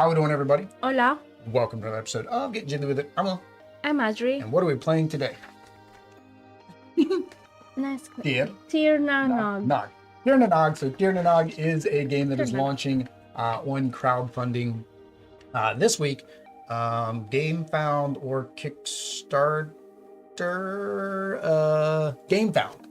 How we doing, everybody? Hola, Welcome to another episode of Get Jitty With It. I'm Will. I'm Audrey. And what are we playing today? Nice. Tir Tir Na Nog. Nog. Tir Na Nog. So Tir Na Nog is a game that is launching on crowdfunding this week. Gamefound or Kickstarter. Gamefound.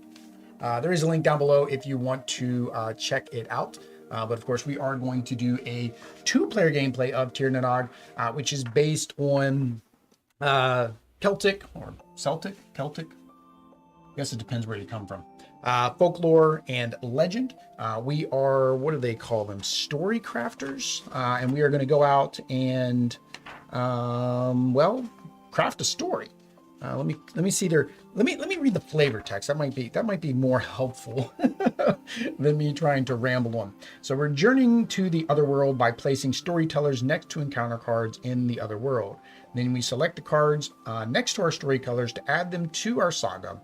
There is a link down below if you want to check it out. But of course, we are going to do a two-player gameplay of Tir Na Nog, which is based on Celtic or Celtic. I guess it depends where you come from. Folklore and legend. We are, what do they call them? Story crafters. And we are going to go out and, craft a story. Let me see there. Let me read the flavor text. That might be more helpful than me trying to ramble on. So we're journeying to the Otherworld by placing storytellers next to encounter cards in the Otherworld. Then we select the cards next to our storytellers to add them to our saga,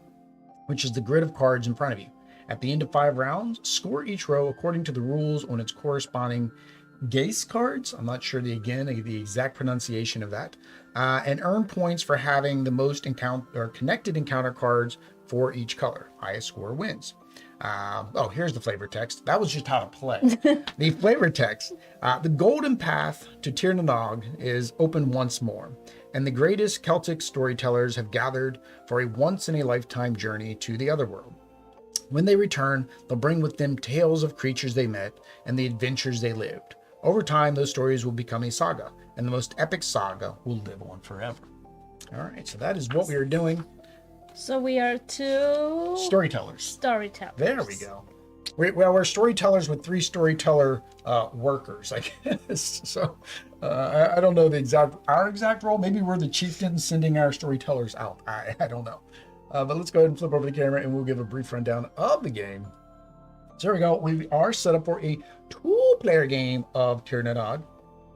which is the grid of cards in front of you. At the end of 5 rounds, score each row according to the rules on its corresponding Gaze cards. I'm not sure the exact pronunciation of that. And earn points for having the most connected encounter cards for each color. Highest score wins. Here's the flavor text. That was just how to play. The flavor text. The golden path to Tir Na Nog is open once more, and the greatest Celtic storytellers have gathered for a once-in-a-lifetime journey to the Otherworld. When they return, they'll bring with them tales of creatures they met and the adventures they lived. Over time, those stories will become a saga, and the most epic saga will live on forever. All right, so that is what we are doing. So we are two Storytellers. There we go. We're storytellers with 3 storyteller workers, I guess. So I don't know our exact role. Maybe we're the chieftains sending our storytellers out. I don't know. But let's go ahead and flip over the camera and we'll give a brief rundown of the game. So there we go. We are set up for a 2-player game of Tir Na Nog,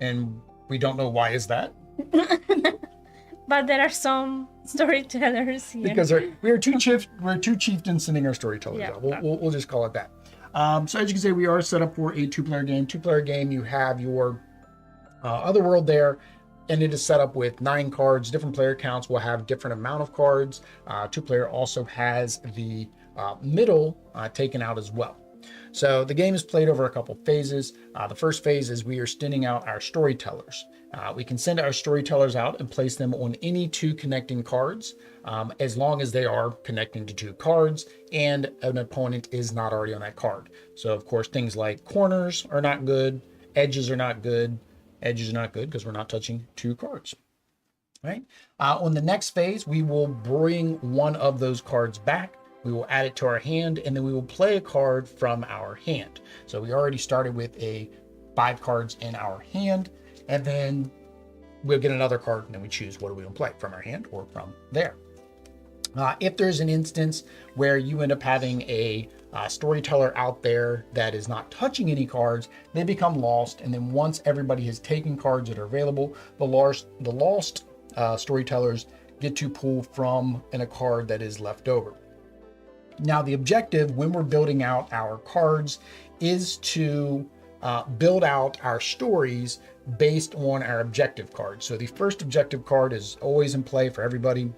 and we don't know why is that. But there are some storytellers here. Because we're two chieftains sending our storytellers out. We'll just call it that. So as you can see, we are set up for a 2-player game. 2-player game, you have your Otherworld there, and it is set up with 9 cards. Different player counts will have different amount of cards. 2-player also has the middle taken out as well. So the game is played over a couple phases. The first phase is we are sending out our storytellers. We can send our storytellers out and place them on any 2 connecting cards, as long as they are connecting to 2 cards and an opponent is not already on that card. So of course, things like corners are not good, edges are not good. Edges are not good because we're not touching 2 cards. Right? On the next phase, we will bring one of those cards back. We will add it to our hand, and then we will play a card from our hand. So we already started with 5 cards in our hand, and then we'll get another card, and then we choose what do we want to play, from our hand or from there. If there's an instance where you end up having a storyteller out there that is not touching any cards, they become lost, and then once everybody has taken cards that are available, the lost storytellers get to pull from a card that is left over. Now, the objective when we're building out our cards is to build out our stories based on our objective cards. So the first objective card is always in play for everybody,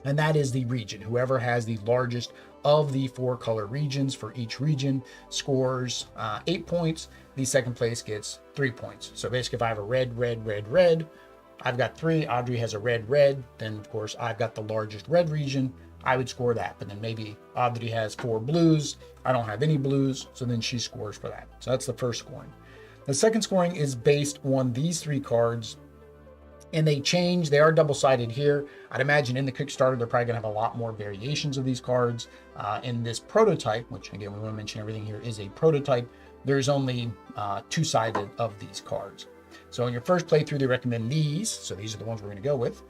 and that is the region. Whoever has the largest of the 4 color regions for each region scores 8 points. The second place gets 3 points. So basically, if I have a red, I've got 3. Audrey has a red, then of course I've got the largest red region. I would score that, but then maybe Audrey has 4 blues. I don't have any blues, so then she scores for that. So that's the first scoring. The second scoring is based on these 3 cards, and they change. They are double-sided here. I'd imagine in the Kickstarter, they're probably gonna have a lot more variations of these cards. In this prototype, which again, we wanna mention everything here is a prototype, there's only 2-sided of these cards. So in your first playthrough, they recommend these. So these are the ones we're gonna go with.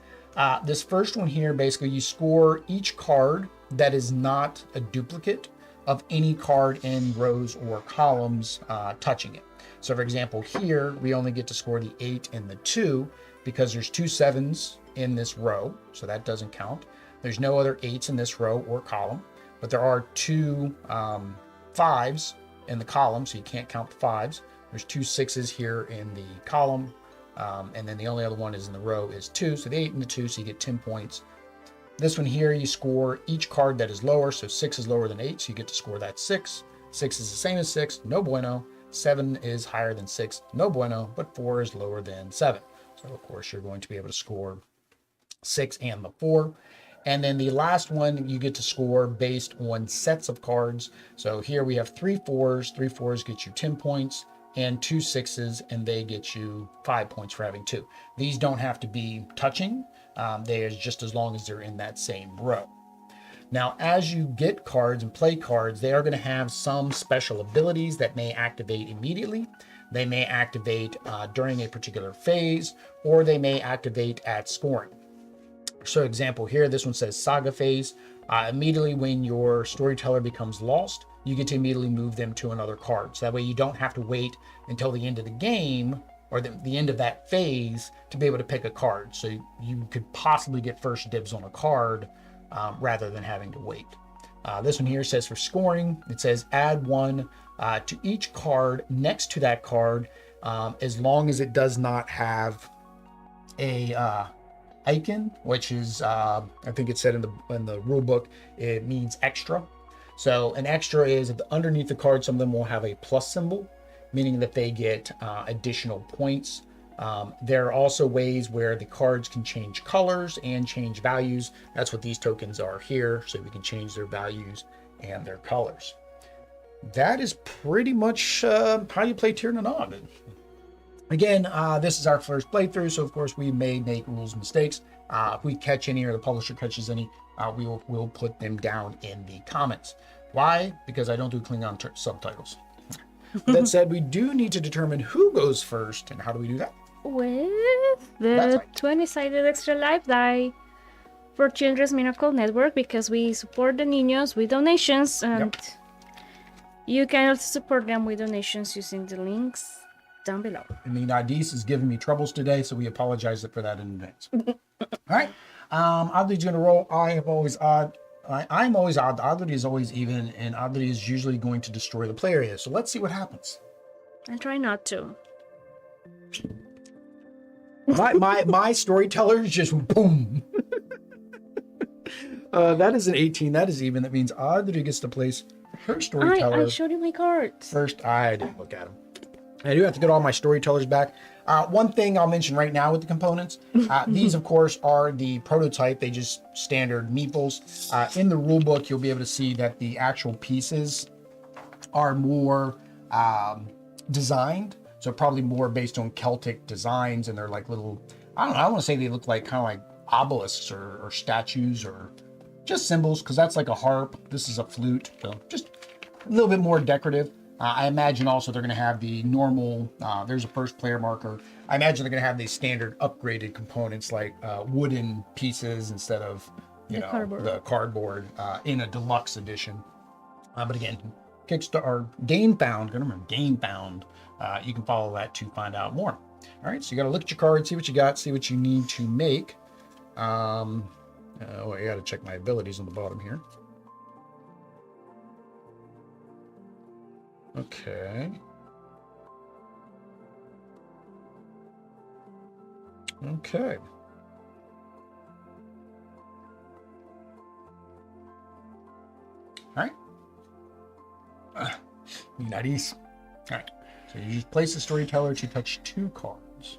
This first one here, basically you score each card that is not a duplicate of any card in rows or columns touching it. So for example, here we only get to score the 8 and the 2 because there's 2 7s in this row, so that doesn't count. There's no other 8s in this row or column, but there are 2 5s in the column, so you can't count the 5s. There's 2 6s here in the column. And then the only other one is in the row is 2. So the 8 and the 2, so you get 10 points. This one here, you score each card that is lower. So 6 is lower than 8, so you get to score that 6. 6 is the same as 6, no bueno. 7 is higher than 6, no bueno. But 4 is lower than 7. So of course you're going to be able to score 6 and the 4. And then the last one you get to score based on sets of cards. So here we have 3 4s. 3 4s get you 10 points, and 2 6s, and they get you 5 points for having 2. These don't have to be touching. They are just as long as they're in that same row. Now, as you get cards and play cards, they are going to have some special abilities that may activate immediately. They may activate during a particular phase, or they may activate at scoring. So example here, this one says saga phase. Immediately when your storyteller becomes lost, you get to immediately move them to another card. So that way you don't have to wait until the end of the game or the end of that phase to be able to pick a card. So you could possibly get first dibs on a card rather than having to wait. This one here says for scoring, it says add 1 to each card next to that card as long as it does not have a icon, which is I think it said in the rule book, it means extra. So an extra is if underneath the card, some of them will have a plus symbol, meaning that they get additional points. There are also ways where the cards can change colors and change values. That's what these tokens are here. So we can change their values and their colors. That is pretty much how you play Tir Na Nog. Again, this is our first playthrough, so of course we may make rules mistakes. If we catch any or the publisher catches any, we'll put them down in the comments. Why? Because I don't do Klingon subtitles. That said, we do need to determine who goes first, and how do we do that? With the 20-sided extra life die for Children's Miracle Network, because we support the niños with donations, and you can also support them with donations using the links down below. And the Nadis is giving me troubles today, so we apologize for that in advance. All right. Oddly's going to roll. I'm always odd. Oddly is always even, and Oddly is usually going to destroy the play area. So let's see what happens. I try not to. My storyteller is just boom. That is an 18. That is even. That means Oddly gets to place her storyteller. I showed you my cards. First, I didn't look at them. I do have to get all my storytellers back. One thing I'll mention right now with the components, these of course are the prototype. They just standard meeples. In the rule book, you'll be able to see that the actual pieces are more designed. So probably more based on Celtic designs, and they're like little, I don't know, I want to say they look like kind of like obelisks or statues or just symbols, because that's like a harp. This is a flute, so just a little bit more decorative. I imagine also they're going to have the normal, there's a first player marker. I imagine they're going to have these standard upgraded components like wooden pieces instead of the cardboard in a deluxe edition. But again, Kickstarter or Gamefound, gonna remember Gamefound. You can follow that to find out more. All right, so you got to look at your card, see what you got, see what you need to make. I got to check my abilities on the bottom here. Okay. Okay. All right. Nice. All right. So you just place the storyteller to touch 2 cards.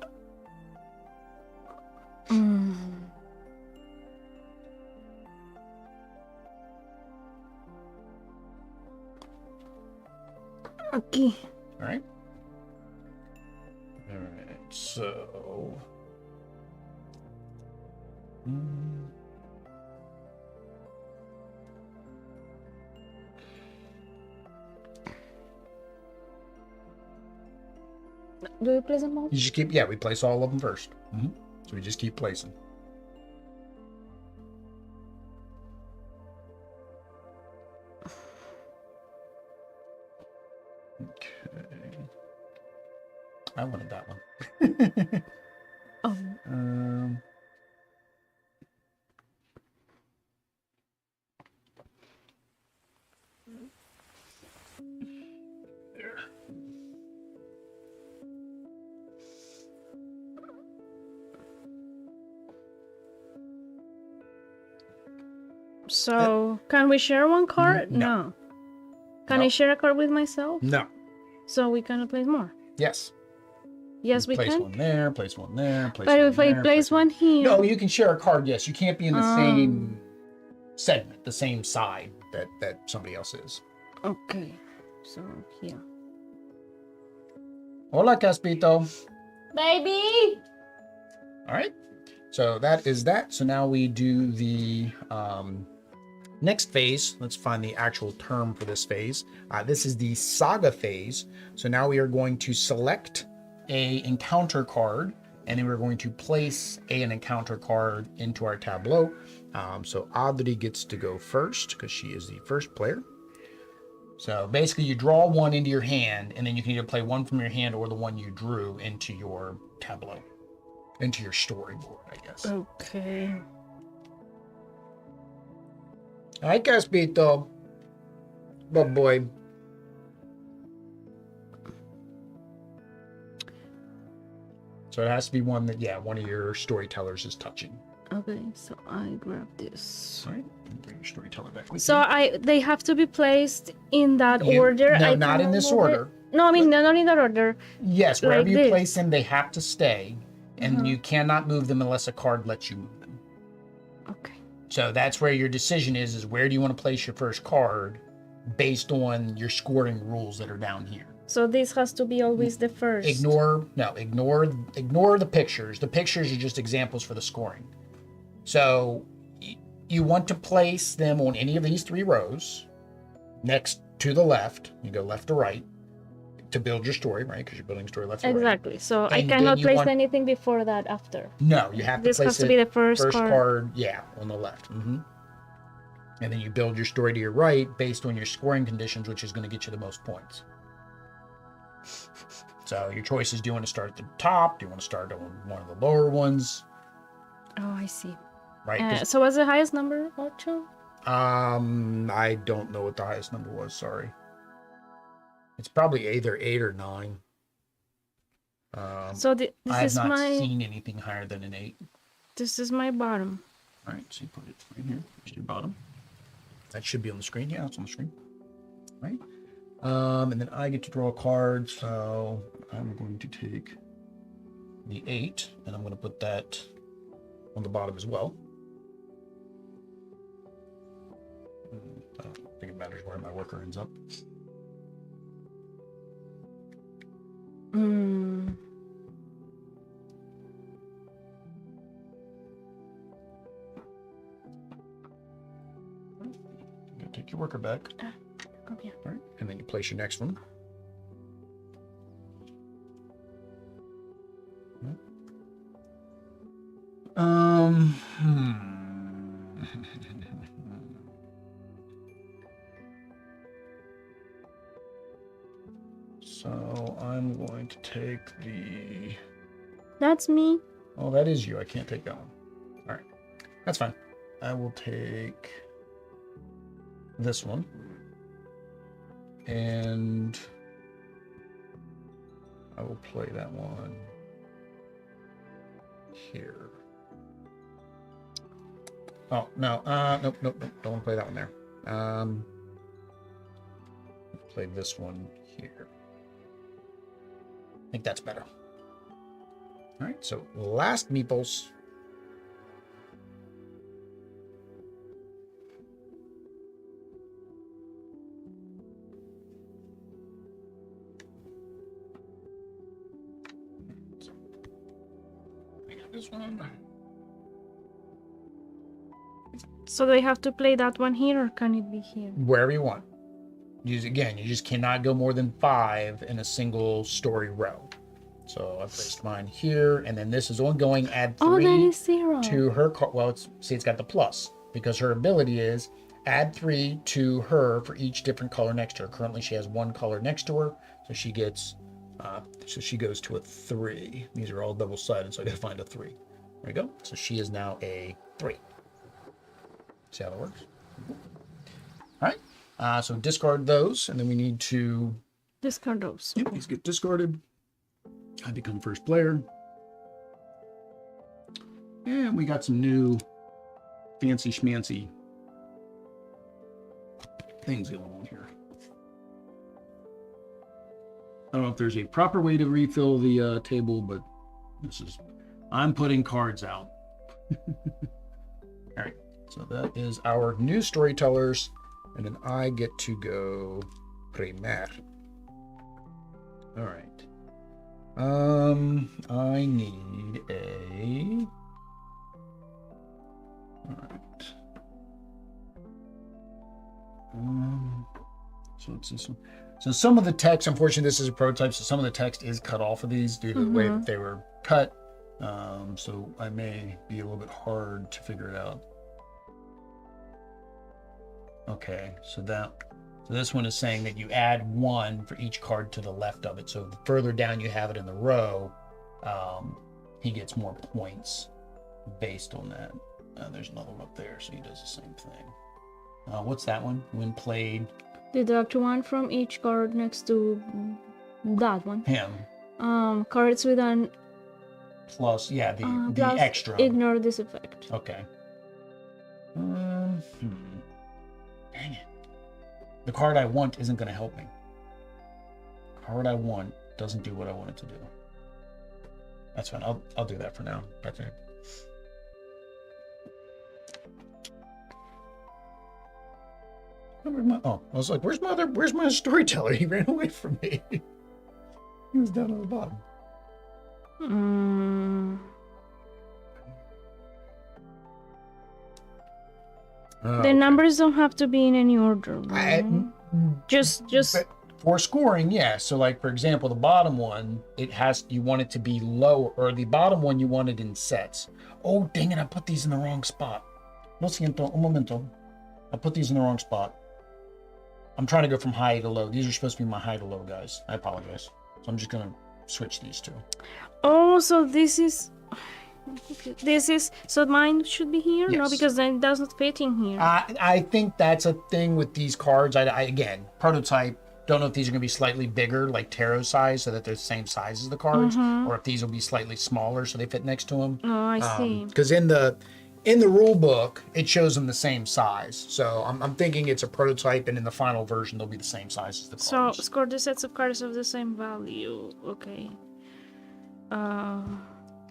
Okay. All right. All right. So. Do we place them all? You just keep, we place all of them first. So we just keep placing. Okay. I wanted that one. Oh. There. So, can we share one card? No. Can I share a card with myself? No. So we cannot place more? Yes. Yes, we place can. One there, place one there, place but one if I there, place one here... No, you can share a card, yes. You can't be in the same segment, the same side that somebody else is. Okay. So, here. Hola, Caspito. Baby! All right. So that is that. So now we do the next phase. Let's find the actual term for this phase. This is the saga phase. So now we are going to select a encounter card, and then we're going to place an encounter card into our tableau. So Audrey gets to go first because she is the first player. So basically you draw one into your hand, and then you can either play one from your hand or the one you drew into your tableau, into your storyboard, I guess. Okay. Hi, Caspito. Good boy. So it has to be one that, one of your storytellers is touching. Okay, so I grab this. All right, bring your storyteller back with so you. they have to be placed in that order? No, not in this order. No, I mean, not in that order. Yes, wherever like you this. place them, they have to stay, and you cannot move them unless a card lets you move them. Okay. So that's where your decision is where do you want to place your first card based on your scoring rules that are down here. So this has to be always the first. Ignore the pictures. The pictures are just examples for the scoring. So you want to place them on any of these three rows next to the left. You go left to right to build your story, right? Because you're building a story left to right. Exactly. So I cannot place anything before that after. No, you have to place this has to be the first card. Yeah, on the left. And then you build your story to your right based on your scoring conditions, which is going to get you the most points. So your choice is, do you want to start at the top? Do you want to start on one of the lower ones? Oh, I see. Right. So what's the highest number, Ocho? I don't know what the highest number was. Sorry. It's probably either 8 or 9. So this I have is not seen anything higher than an 8. This is my bottom. All right, so you put it right here. Here's your bottom. That should be on the screen. Yeah, it's on the screen. Right. And then I get to draw a card. So I'm going to take the 8, and I'm going to put that on the bottom as well. I don't think it matters where my worker ends up. Take your worker back. Okay. All right, and then you place your next one. So I'm going to take the... That's me. Oh, that is you. I can't take that one. All right, that's fine. I will take this one. And I will play that one here. Oh, no. Nope. Don't want to play that one there. Play this one here. I think that's better. All right, so last meeples. This one. So do I have to play that one here, or can it be here? Wherever you want. You just cannot go more than 5 in a single story row. So I placed mine here, and then this is ongoing. Add 3 that is 0. to her. Well, it's got the plus because her ability is add 3 to her for each different color next to her. Currently, she has 1 color next to her, so she gets. So she goes to a 3. These are all double-sided, so I got to find a 3. There we go. So she is now a 3. See how that works? All right. So discard those, and then we need to... Discard those. Yep, these get discarded. I become first player. And we got some new fancy schmancy things going on here. I don't know if there's a proper way to refill the table, but I'm putting cards out. All right, so that is our new storytellers, and then I get to go primer. All right. I need a. All right. So it's this one. So some of the text, unfortunately, this is a prototype, so some of the text is cut off of these due to the way that they were cut. So I may be a little bit hard to figure it out. Okay, so this one is saying that you add 1 for each card to the left of it. So the further down you have it in the row, he gets more points based on that. There's another one up there, so he does the same thing. What's that one? When played, deduct 1 from each card next to that one. Him. Cards with an plus, yeah, the plus extra. Ignore this effect. Okay. Dang it. The card I want isn't going to help me. The card I want doesn't do what I want it to do. That's fine. I'll do that for now. Okay. I was like, where's my storyteller? He ran away from me. He was down on the bottom. The numbers don't have to be in any order. Right? Just for scoring, yeah. So like, for example, the bottom one, you want it to be low, or the bottom one you want it in sets. Oh, dang it, I put these in the wrong spot. Lo siento, un momento. I put these in the wrong spot. I'm trying to go from high to low. These are supposed to be my high to low, guys. I apologize. So I'm just going to switch these two. Oh, so this is... So mine should be here? Yes. No, because then it doesn't fit in here. I think that's a thing with these cards. Again, prototype. Don't know if these are going to be slightly bigger, like tarot size, so that they're the same size as the cards, or if these will be slightly smaller so they fit next to them. Oh, I see. Because in the rule book, it shows them the same size. So I'm thinking it's a prototype, and in the final version, they'll be the same size as the cards. So score the sets of cards of the same value. Okay.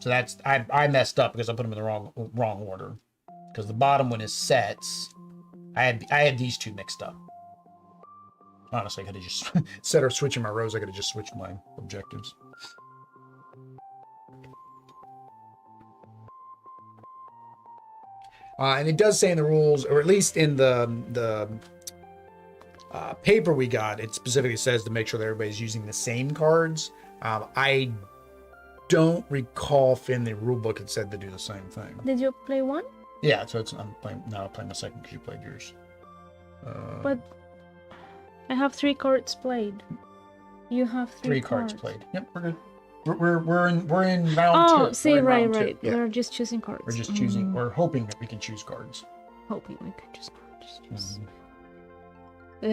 So that's I messed up because I put them in the wrong order. Because the bottom one is sets. I had these two mixed up. Honestly, I could have just instead of switching my rows, I could have just switched my objectives. And it does say in the rules, or at least in the paper we got, it specifically says to make sure that everybody's using the same cards. I don't recall if in the rule book it said to do the same thing. Did you play one? Yeah, so I'm playing the second because you played yours. But I have 3 cards played. You have 3 cards played. Yep, we're good. We're in round 2. Oh, see, right. Yeah. We're just choosing cards. We're just choosing. We're hoping that we can choose cards. Hoping we can choose cards. Just... All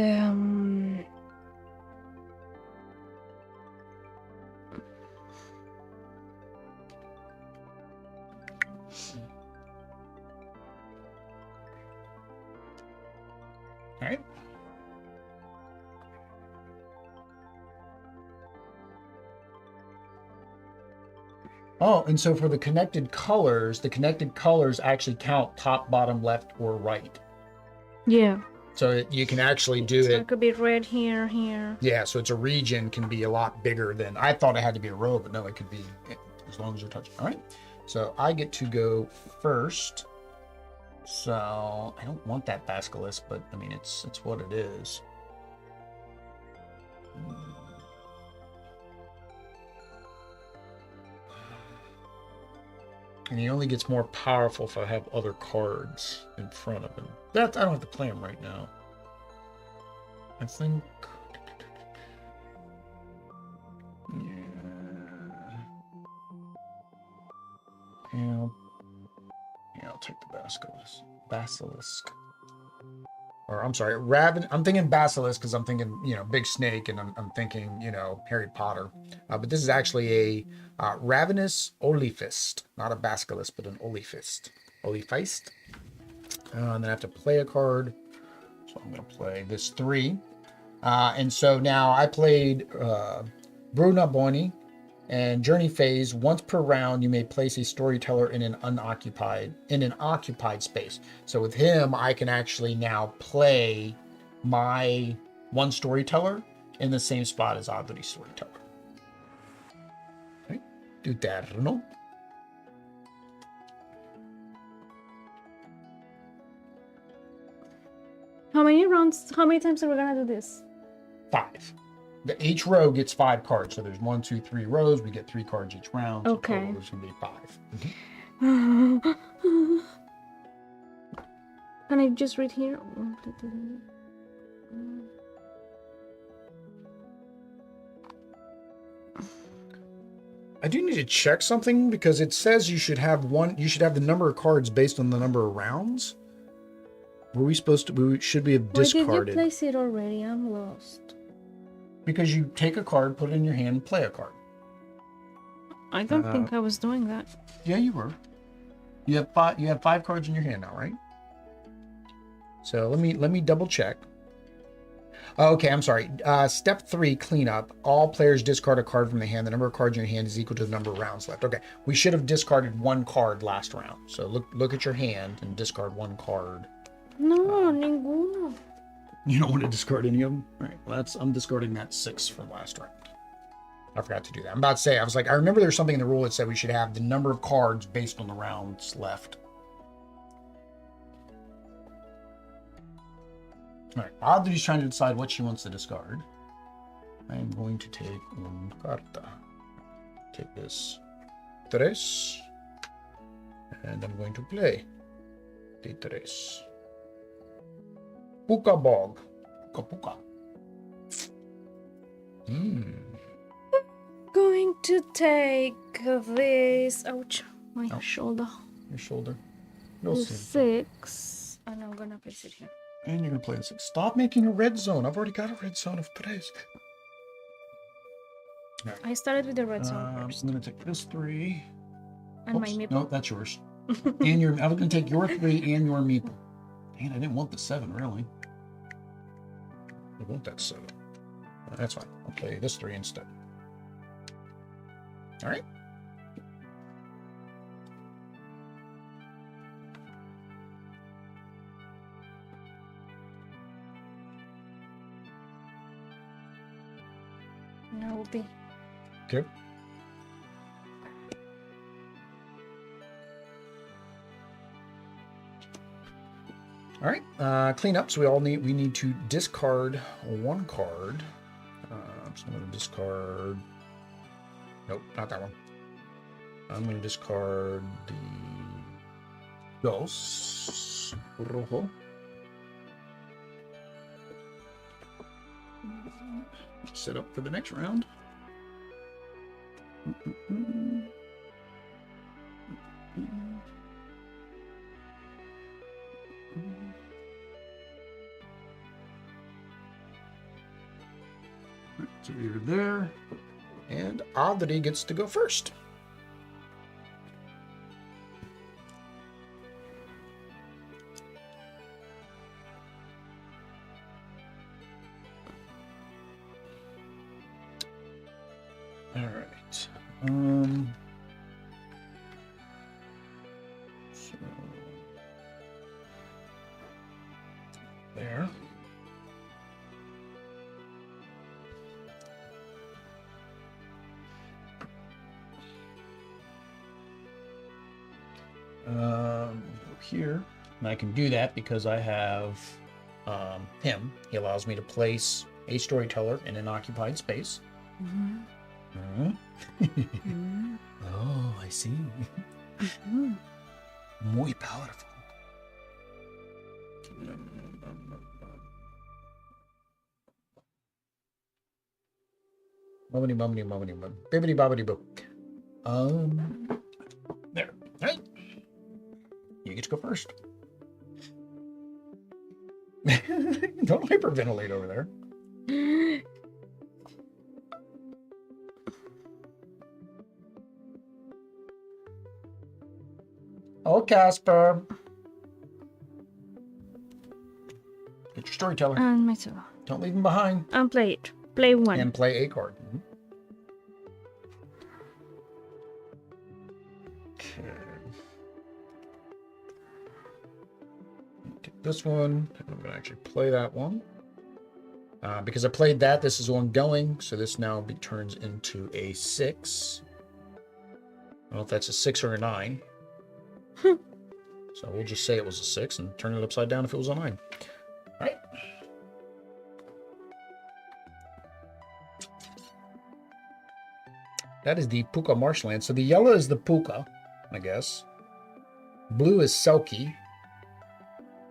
right. Oh, and so for the connected colors actually count top, bottom, left, or right. Yeah. So you can actually do so it. It could be red here. Yeah, so it's a region can be a lot bigger than I thought it had to be a row, but no, it could be as long as you're touching. All right. So I get to go first. So I don't want that basilisk, but I mean it's what it is. And he only gets more powerful if I have other cards in front of him. I don't have to play him right now. I think. Yeah, I'll take the basilisk. Or I'm sorry, I'm thinking basilisk because I'm thinking, big snake, and I'm thinking, Harry Potter. But this is actually a ravenous olifist, not a basilisk, but an olifist. And then I have to play a card. So So I'm going to play this 3. And so now I played Bruna Boni and Journey Phase. Once per round, you may place a storyteller in an occupied space. So with him, I can actually now play my one storyteller in the same spot as Audrey's storyteller. Okay. Tir. How many rounds? How many times are we gonna do this? 5. Each row gets 5 cards. So there's 1, 2, 3 rows. We get 3 cards each round. So okay. total there's gonna be 5. Can I just read here? I do need to check something because it says you should have the number of cards based on the number of rounds. Were we supposed to? Should we have discarded? Why did you place it already? I'm lost. Because you take a card, put it in your hand, play a card. I don't think I was doing that. Yeah, you were. You have 5. You have 5 cards in your hand now, right? So let me double check. Okay, I'm sorry. Step 3, cleanup. All players discard a card from the hand. The number of cards in your hand is equal to the number of rounds left. Okay, we should have discarded 1 card last round. So look at your hand and discard 1 card. No, ninguno. You don't want to discard any of them? All right, well, I'm discarding that 6 from last round. I forgot to do that. I'm about to say, I was like, I remember there's something in the rule that said we should have the number of cards based on the rounds left. All right, Audrey's trying to decide what she wants to discard. I am going to take un carta. Take this 3. And I'm going to play the 3. Puka Bog. Puka. Going to take this. Ouch, my shoulder. Your shoulder. The 6, and I'm gonna place it here. And you're gonna play the 6. Stop making a red zone. I've already got a red zone of 3. Right. I started with the red zone first. I'm gonna take this 3. And my meeple. No, that's yours. And I was gonna take your 3 and your meeple. Dang, I didn't want the 7 really. I want that 7. That's fine. I'll play this 3 instead. All right. No, be. Okay. All right. Clean up. So we need to discard 1 card. So I'm going to discard. Nope, not that one. I'm going to discard the dos rojo. Set up for the next round. So you're there, and Audrey gets to go first. All right. So there. Here, and I can do that because I have him. He allows me to place a storyteller in an occupied space. Oh, I see. Muy powerful. Mummity, bibbity bobbity boo. There. Right. You get to go first. Don't hyperventilate over there. Oh, Casper. Get your storyteller. And me too. Don't leave him behind. And play it. Play one. And play a card. Okay. Take this one. I'm going to actually play that one. Because I played that, this is ongoing. So this now turns into a 6. I don't know if that's a 6 or a 9. So we'll just say it was a 6 and turn it upside down if it was a 9. All right. That is the Puka marshland. So the yellow is the Puka, I guess. Blue is Selkie.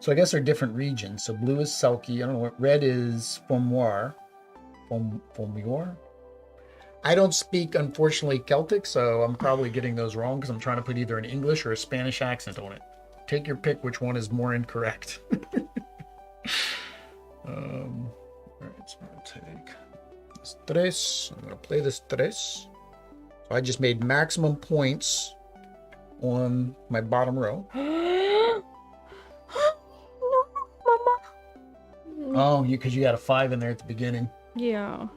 So I guess they're different regions. So blue is Selkie. I don't know what. Red is Fommoir. Fommoir? I don't speak, unfortunately, Celtic, so I'm probably getting those wrong because I'm trying to put either an English or a Spanish accent on it. Take your pick which one is more incorrect. All right, so I'm going to take this tres. I'm going to play this tres. So I just made maximum points on my bottom row. No, Mama. Oh, because you got a 5 in there at the beginning. Yeah.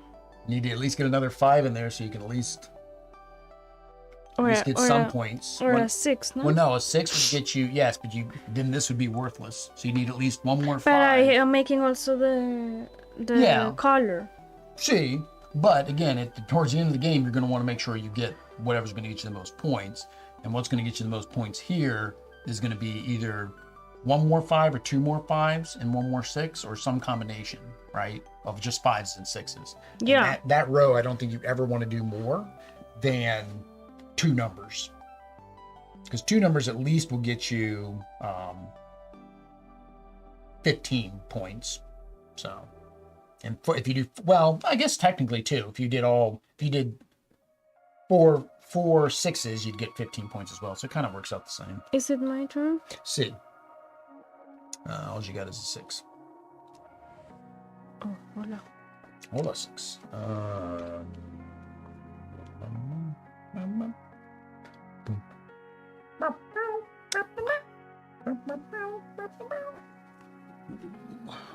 You need to at least get another 5 in there so you can at least get some points. Or a 6, no? Well, no, a 6 would get you, yes, but then this would be worthless. So you need at least one more 5. But I am making also the color. See, but again, towards the end of the game, you're going to want to make sure you get whatever's going to get you the most points. And what's going to get you the most points here is going to be either one more 5 or 2 more 5s and 1 more 6 or some combination, right, of just 5s and 6s. Yeah. And that row, I don't think you ever want to do more than 2 numbers. Because 2 numbers at least will get you 15 points. So, and if you do, well, I guess technically 2. If you did 4 6s, you'd get 15 points as well. So it kind of works out the same. Is it my turn? See. All you got is a 6. Oh, hola. Hola, 6.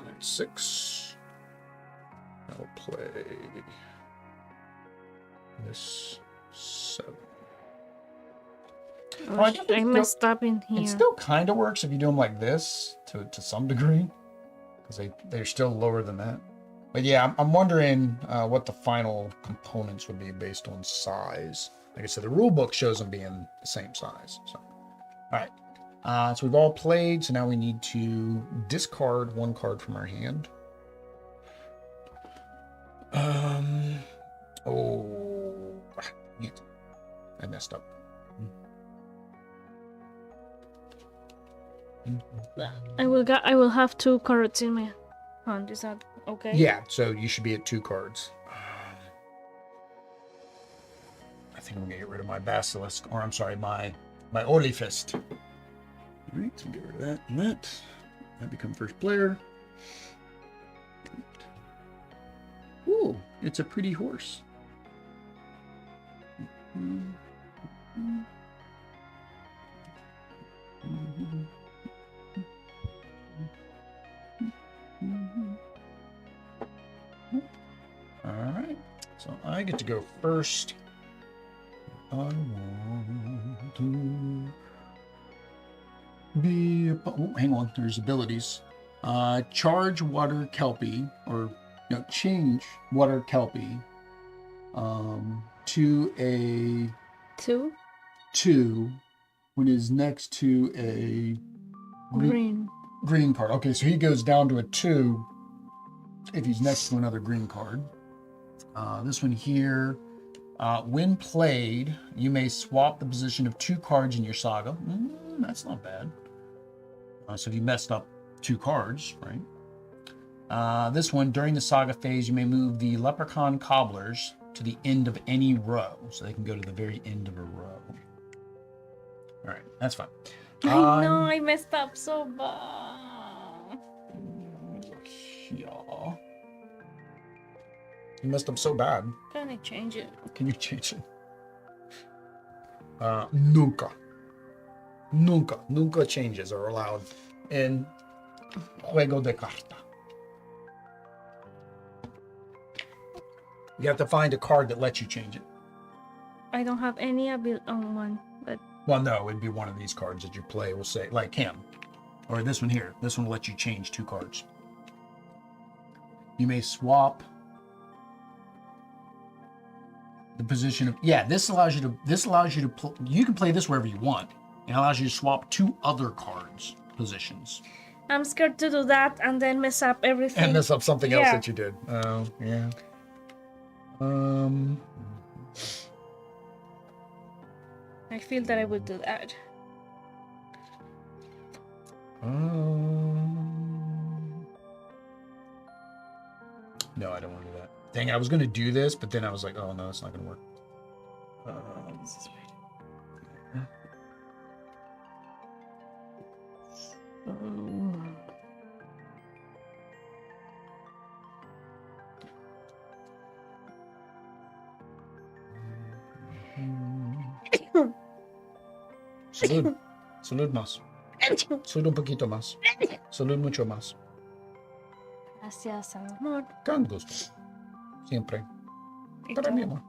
That's 6. I'll play this 7. Oh, I messed up in here. It still kind of works if you do them like this to some degree, because they're still lower than that. But yeah, I'm wondering what the final components would be based on size. Like I said, the rule book shows them being the same size. So, all right. So we've all played. So now we need to discard 1 card from our hand. Oh, I messed up. I will have 2 cards in my hand. Is that okay? Yeah, so you should be at 2 cards. I think I'm gonna get rid of my basilisk, or I'm sorry, my Olifist. All right, so get rid of that and that. I become first player. Ooh, it's a pretty horse. All right, so I get to go first. I want to be. Oh, hang on. There's abilities. Charge water kelpie, or no, change water kelpie to a 2 when he's next to a green card. Okay, so he goes down to a 2 if he's next to another green card. This one here, when played, you may swap the position of 2 cards in your saga. That's not bad. So if you messed up 2 cards, right? This one, during the saga phase, you may move the leprechaun cobblers to the end of any row. So they can go to the very end of a row. All right, that's fine. I know, I messed up so bad. Yeah. You messed up so bad. Can I change it? Can you change it? Nunca. Nunca changes are allowed in Juego de Carta. You have to find a card that lets you change it. I don't have any ability on one, but... Well, no, it'd be one of these cards that you play will say, like him. Or this one here. This one will let you change 2 cards. You may swap the position of... Yeah, this allows you to... You can play this wherever you want. It allows you to swap 2 other cards' positions. I'm scared to do that and then mess up everything. And mess up something else that you did. Oh, yeah. I feel that I would do that. No, I don't want to do that. Dang, I was going to do this, but then I was like, oh, no, it's not going to work. This is weird. Salud. Salud más. Salud un poquito más. Salud mucho más. Gracias, amor. Con gusto. Siempre. Para mi amor.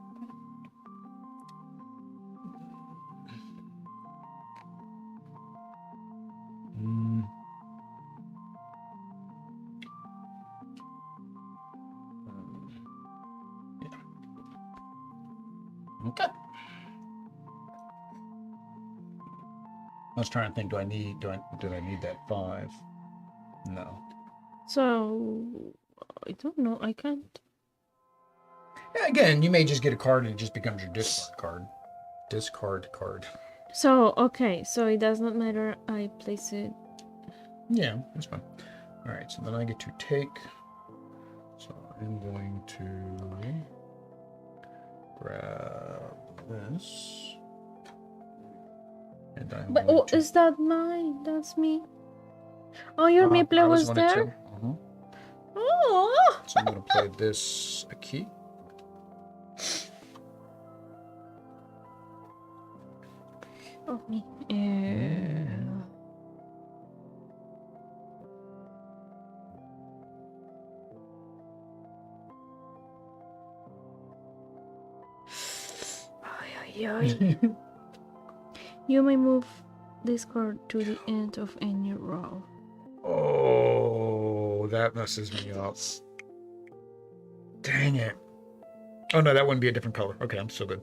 Okay. I was trying to think, do I need that 5? No. So I don't know. I can't. Yeah, again, you may just get a card and it just becomes your discard card. Discard card. So okay, so it does not matter. I place it. Yeah, that's fine. All right, so then I get to take. So I'm going to grab this. And I'm But going to... is that mine? That's me. Oh, your meeple was there? Oh! So I'm going to play this aqui. Oh, me. You may move this card to the end of any row. Oh, that messes me up. Dang it. Oh, no, that wouldn't be a different color. Okay, I'm still good.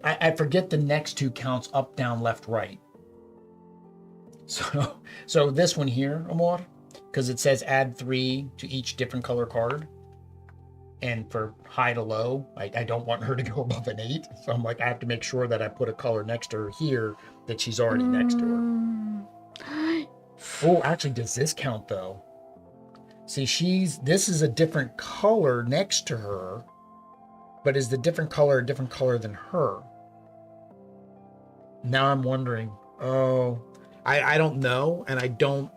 I forget the next 2 counts up, down, left, right. So this one here, Amor, because it says add 3 to each different color card. And for high to low, I don't want her to go above an 8. So I'm like, I have to make sure that I put a color next to her here that she's already next to her. Oh, actually, does this count though? See, this is a different color next to her, but is the different color a different color than her? Now I'm wondering, I don't know. And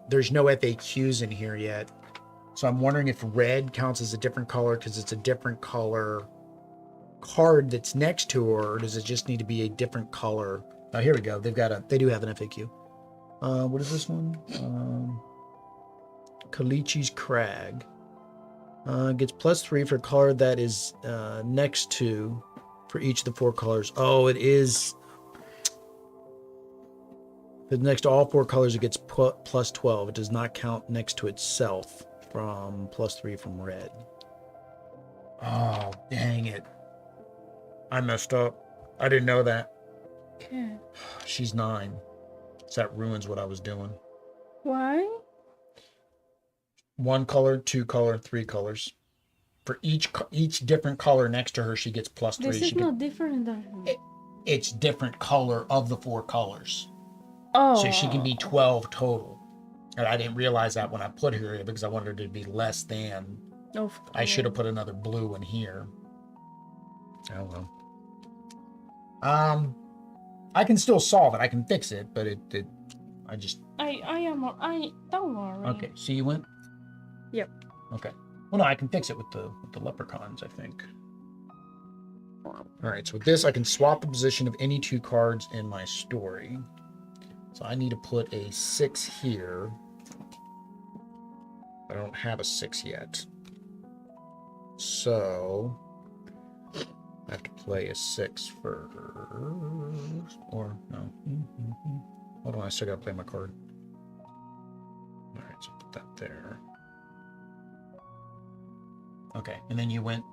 there's no FAQs in here yet. So I'm wondering if red counts as a different color because it's a different color card that's next to her, or does it just need to be a different color? Oh, here we go. They do have an FAQ. What is this one? Kalichi's Crag. Gets +3 for a color that is next to for each of the 4 colors. Oh, it is. If it's next to all 4 colors, it gets +12. It does not count next to itself. From +3 from red. Oh, dang it. I messed up. I didn't know that. Okay. She's 9. So that ruins what I was doing. Why? 1 color, 2 color, 3 colors. For each different color next to her, she gets +3. This is not different than it's different color of the 4 colors. Oh. So she can be 12 total. And I didn't realize that when I put her here because I wanted her to be less than. I should have put another blue one here. Oh well. I can still solve it. I can fix it, but don't worry. Okay, so you went? Yep. Okay. Well, no, I can fix it with the leprechauns, I think. All right, so with this, I can swap the position of any 2 cards in my story. So I need to put a 6 here. I don't have a 6 yet. So I have to play a 6 first. Or no. Hold on, I still gotta play my card. Alright, so put that there. Okay, and then you went.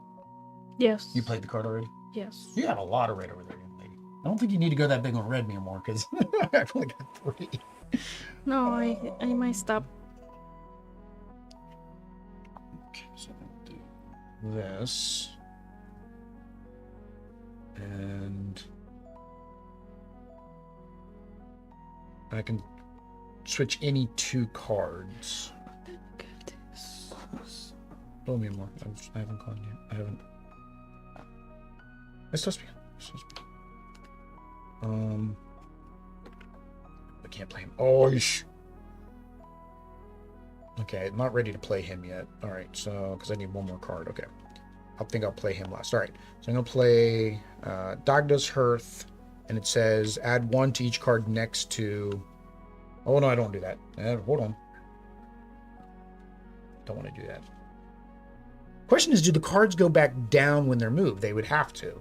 Yes. You played the card already? Yes. You have a lot of red over there, young lady. I don't think you need to go that big on red anymore, because I've only got 3. No, I might stop. Okay, so I'm going to do this. And I can switch any 2 cards. Roll me more. I haven't gone yet. I haven't. It's supposed to be. I can't play him. Oh, okay, I'm not ready to play him yet. All right, so because I need one more card. Okay, I think I'll play him last. All right, so I'm gonna play Dagda's Hearth, and it says add 1 to each card next to. Oh no, I don't do that. Hold on. Don't want to do that. Question is, do the cards go back down when they're moved? They would have to.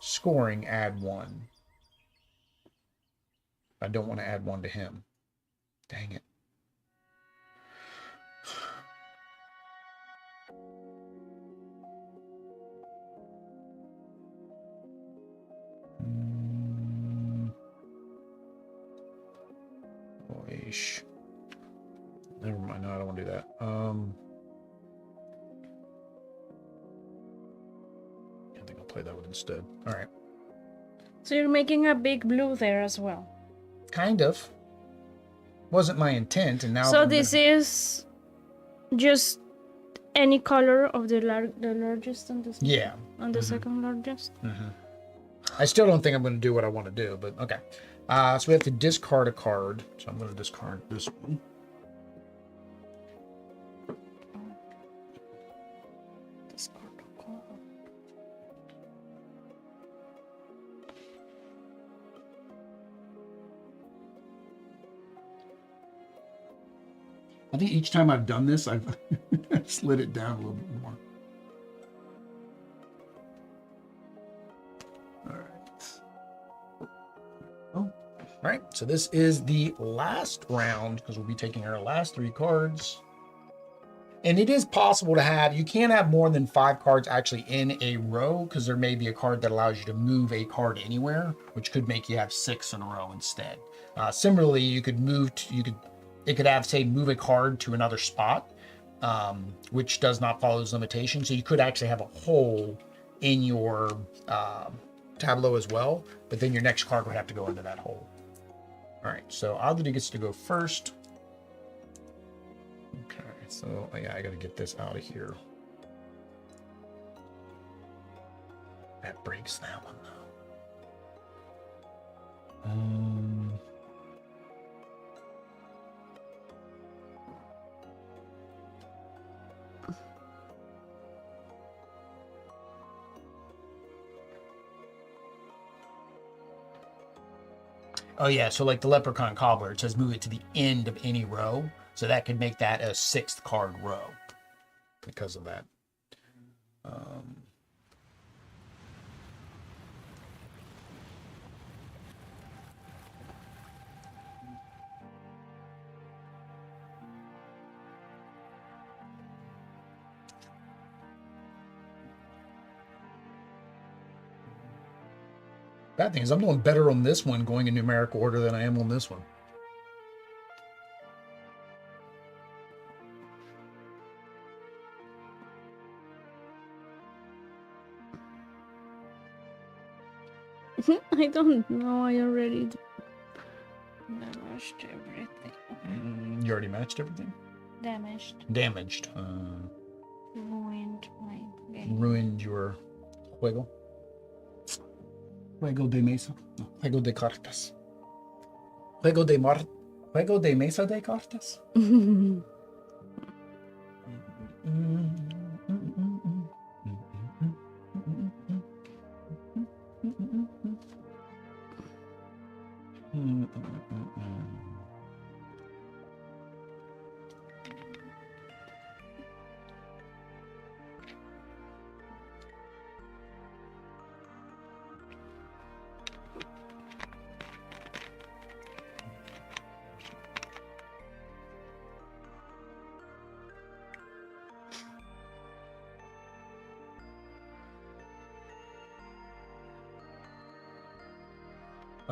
Scoring, add 1. I don't want to add 1 to him. Dang it. Oish. Never mind. No, I don't want to do that. I think I'll play that one instead. All right. So you're making a big blue there as well. Kind of. Wasn't my intent, and now. So this is just any color of the largest and the second, yeah, on the second largest. I still don't think I'm going to do what I want to do, but okay. So we have to discard a card. So I'm going to discard this one. Discard a card. I think each time I've done this, I've slid it down a little bit more. All right. Oh, all right. So this is the last round because we'll be taking our last 3 cards. And it is possible to have, you can't have more than 5 cards actually in a row because there may be a card that allows you to move a card anywhere, which could make you have 6 in a row instead. Similarly, you could it could have, say, move a card to another spot, which does not follow those limitations. So you could actually have a hole in your tableau as well, but then your next card would have to go into that hole. All right, so Oddity gets to go first. Okay, so yeah, I got to get this out of here. That breaks that one, though. Oh yeah, so like the Leprechaun Cobbler, it says move it to the end of any row. So that could make that a 6th card row because of that. Bad thing is I'm doing better on this one going in numerical order than I am on this one. I don't know. I already damaged everything. You already matched everything? Damaged. Damaged. Ruined my game. Ruined your juego. Juego de mesa. No, juego de cartas. Juego de mesa de cartas.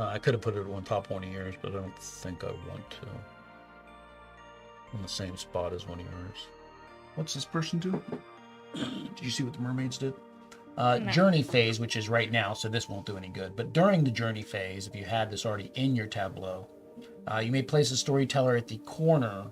I could have put it on top of one of yours, but I don't think I want to. On the same spot as one of yours. What's this person do? Did you see what the mermaids did? No. Journey phase, which is right now, so this won't do any good. But during the journey phase, if you had this already in your tableau, you may place a storyteller at the corner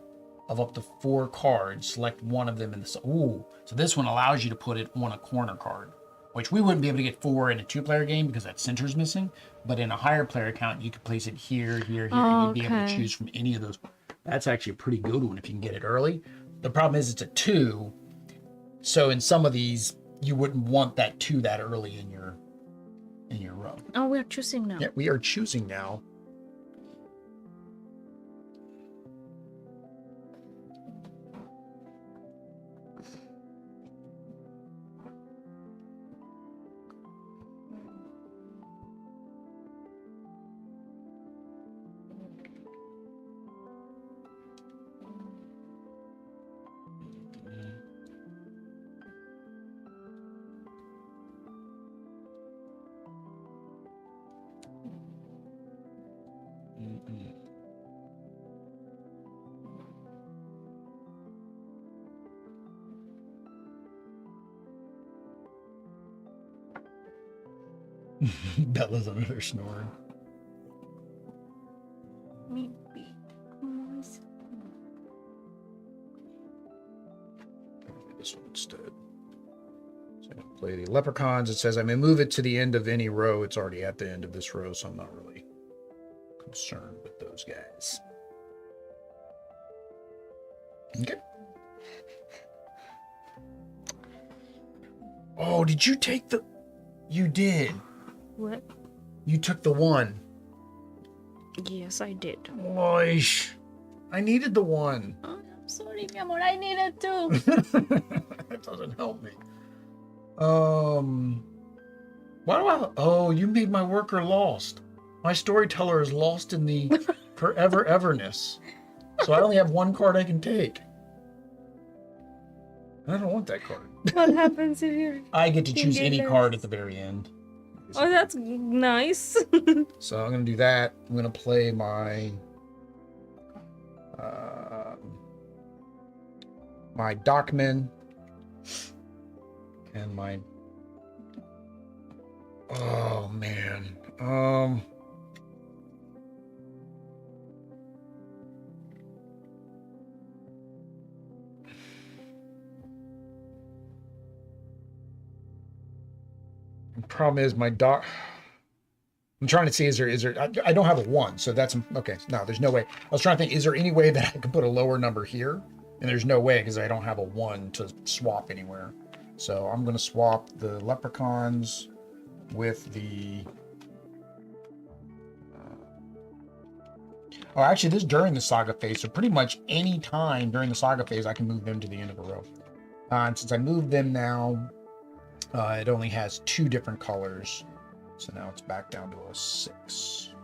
of up to 4 cards. Select one of them in the... Ooh, so this one allows you to put it on a corner card, which we wouldn't be able to get 4 in a 2-player game because that center's missing. But in a higher player count, you could place it here, here, here, and you'd be able to choose from any of those. That's actually a pretty good one if you can get it early. The problem is it's a 2, so in some of these, you wouldn't want that 2 that early in your row. Oh, we're choosing now. Yeah, we are choosing now. Bella's under there snoring. Maybe. This one instead. So I'm going to play the leprechauns. It says I may move it to the end of any row. It's already at the end of this row, so I'm not really concerned with those guys. Okay. Oh, did you take the... You did. What? You took the 1. Yes, I did. Oish. I needed the 1. Oh, I'm sorry, mi amor. I needed to. That doesn't help me. Why do I... Oh, you made my worker lost. My storyteller is lost in the forever everness. So I only have 1 card I can take. I don't want that card. What happens if you... I get to choose any card at the very end. Oh, that's nice. So I'm going to do that. I'm going to play my... my Dockman. And my... Oh, man. The problem is my dock. I'm trying to see, is there, I don't have a 1, so that's, okay, no, there's no way. I was trying to think, is there any way that I could put a lower number here? And there's no way, because I don't have a 1 to swap anywhere. So I'm going to swap the leprechauns with the... Oh, actually, this is during the saga phase, so pretty much any time during the saga phase, I can move them to the end of a row. And since I moved them now, it only has 2 different colors. So now it's back down to a 6.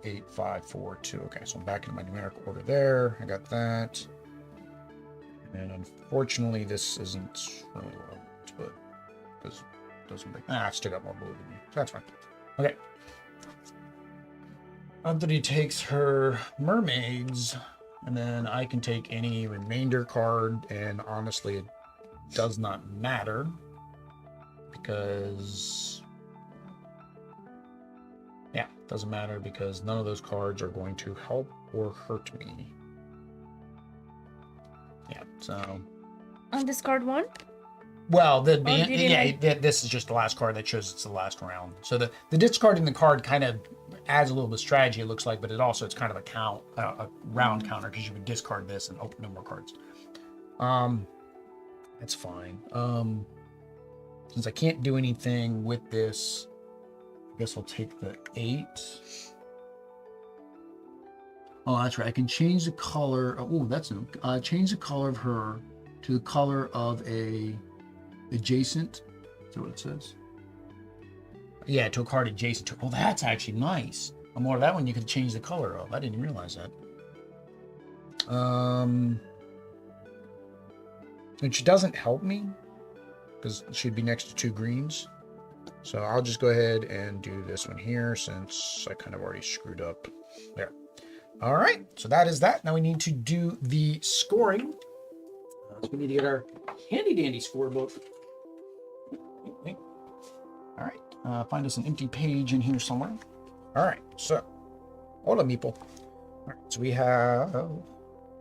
8, 5, 4, 2. Okay, so I'm back in my numerical order there. I got that. And unfortunately, this isn't really what I want, but because it doesn't make... I still got more blue than you. So that's fine. Okay. Anthony takes her mermaids, and then I can take any remainder card, and honestly, it does not matter because... Yeah, it doesn't matter because none of those cards are going to help or hurt me. Yeah, so... On discard 1? Well, this is just the last card that shows it's the last round. So the discarding the card kind of adds a little bit of strategy, it looks like, but it's kind of a round counter because you would discard this and open no more cards. That's fine. Since I can't do anything with this, I guess I'll take the 8. Oh, that's right. I can change the color. Oh, that's new. Change the color of her to the color of a adjacent. Is that what it says? Yeah, to a card adjacent to. Oh, that's actually nice. More of that one you could change the color of. I didn't realize that. And she doesn't help me because she'd be next to 2 greens. So I'll just go ahead and do this one here since I kind of already screwed up there. All right, so that is that. Now we need to do the scoring. So we need to get our handy dandy scorebook. All right, find us an empty page in here somewhere. All right, so hola meeple. All right, so we have,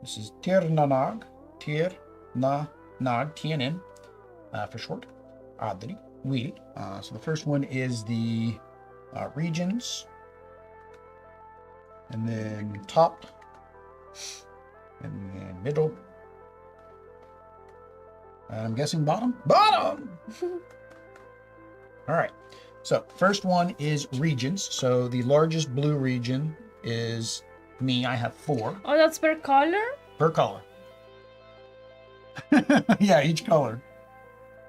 this is Tir Na Nog, Tir Na Nog, TNN for short. Adri, we. So the first one is the regions, and then top, and then middle. I'm guessing bottom. Bottom! All right. So first one is regions. So the largest blue region is me. I have 4. Oh, that's per color? Per color. Yeah, each color.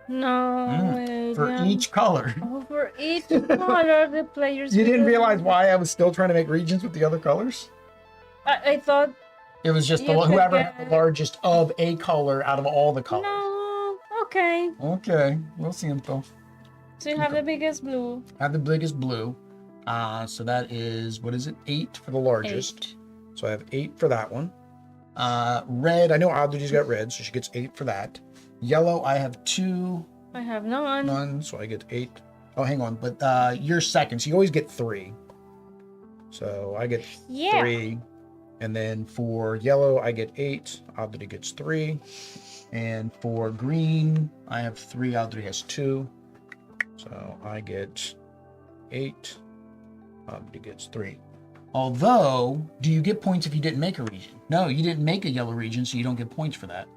No. For each color. Oh, for each color, the players. You didn't realize why I was still trying to make regions with the other colors? I thought it was just whoever had the largest of a color out of all the colors. No. Okay. Okay. We'll see them though. So you have the biggest blue. I have the biggest blue. So that is, what is it? 8 for the largest. 8. So I have 8 for that one. Red, I know Audrey's got red, so she gets 8 for that. Yellow, I have 2. I have none. None, so I get 8. Oh, hang on, but you're second, so you always get 3. So I get 3. And then for yellow, I get 8. Audrey gets 3. And for green, I have 3. Audrey has 2. So I get 8. Audrey gets 3. Although, do you get points if you didn't make a region? No, you didn't make a yellow region, so you don't get points for that.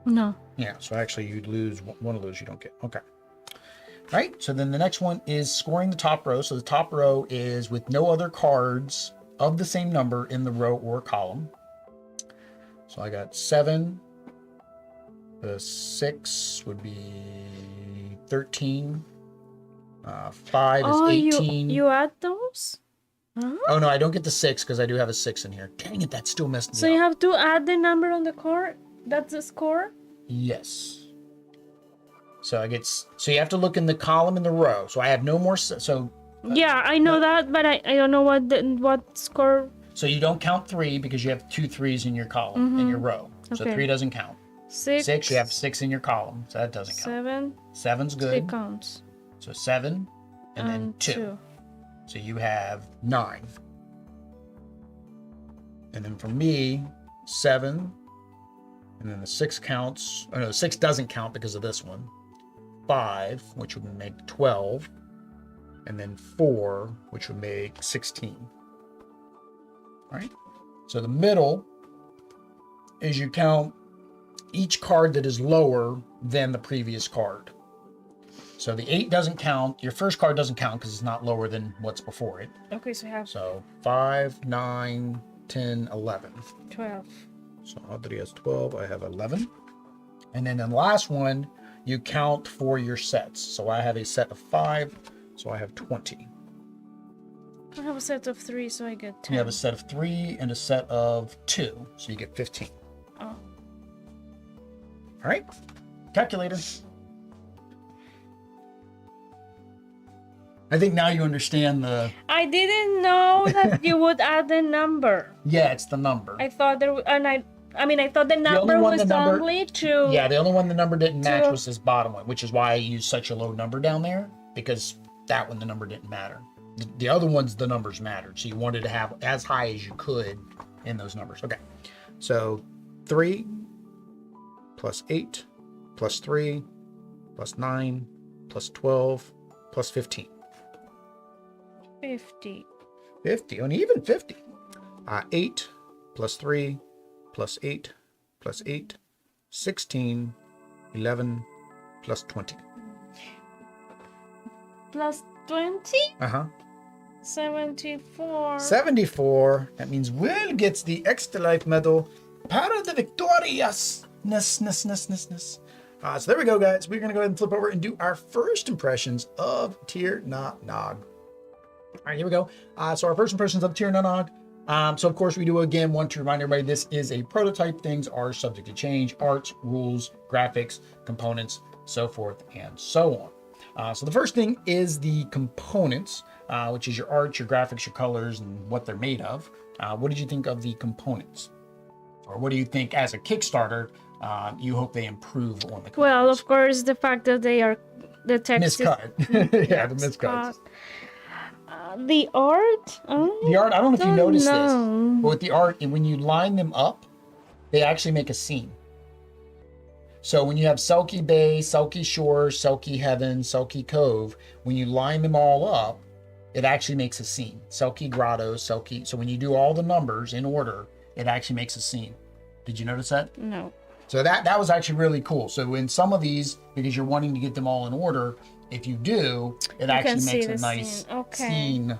No. Yeah, so actually you'd lose one of those you don't get. Okay. All right, so then the next one is scoring the top row. So the top row is with no other cards of the same number in the row or column. So I got 7. The 6 would be 13. 5 is 18. You add those? Huh? Oh, no, I don't get the 6 because I do have a 6 in here. Dang it, that still messed me up. So you have to add the number on the card? That's the score? Yes. So so you have to look in the column and the row. So I have no more, yeah, I know that, but I don't know what score. So you don't count 3 because you have 2 3s in your column, in your row. So 3 doesn't count. 6, you have 6 in your column, so that doesn't count. 7's good. 3 counts. So 7, and then 2. So you have 9. And then for me, 7, and then the 6 counts. Oh no, 6 doesn't count because of this one. 5, which would make 12. And then 4, which would make 16. All right. So the middle is you count each card that is lower than the previous card. So the 8 doesn't count. Your first card doesn't count because it's not lower than what's before it. Okay, so you have... So 5, 9, 10, 11. 12. So Audrey has 12. I have 11. And then in the last one, you count for your sets. So I have a set of 5. So I have 20. I have a set of 3, so I get 10. You have a set of 3 and a set of 2. So you get 15. Oh. All right. Calculator. I think now you understand the... I didn't know that you would add the number. Yeah, it's the number. I thought there... And I thought the number was only to... Yeah, the only one the number didn't match was this bottom one, which is why I used such a low number down there, because that one, the number didn't matter. The other ones, the numbers mattered. So you wanted to have as high as you could in those numbers. Okay. So 3 plus 8 plus 3 plus 9 plus 12 plus 15. 50. 50, and even 50. 8 plus 3 plus 8 plus 8, 16, 11 plus 20. Plus 20? Uh-huh. 74. 74. That means Will gets the extra life medal. Para the victorious. So there we go, guys. We're going to go ahead and flip over and do our first impressions of Tir Na Nog. All right, here we go. So our first impressions of Tir Na Nog. So of course we do again want to remind everybody this is a prototype. Things are subject to change. Arts, rules, graphics, components, so forth and so on. So the first thing is the components, which is your art, your graphics, your colors, and what they're made of. What did you think of the components? Or what do you think as a Kickstarter, you hope they improve on the components? Well, of course, the fact that they are, the text miscut. Yeah, the miscuts. The art? The art, I don't know if you noticed this, know. but with the art, and when you line them up, they actually make a scene. So when you have Selkie Bay, Selkie Shore, Selkie Heaven, Selkie Cove, when you line them all up, it actually makes a scene. Selkie Grotto, Selkie. So when you do all the numbers in order, it actually makes a scene. Did you notice that? No. So that was actually really cool. So in some of these, because you're wanting to get them all in order, if you do, it actually makes a nice scene.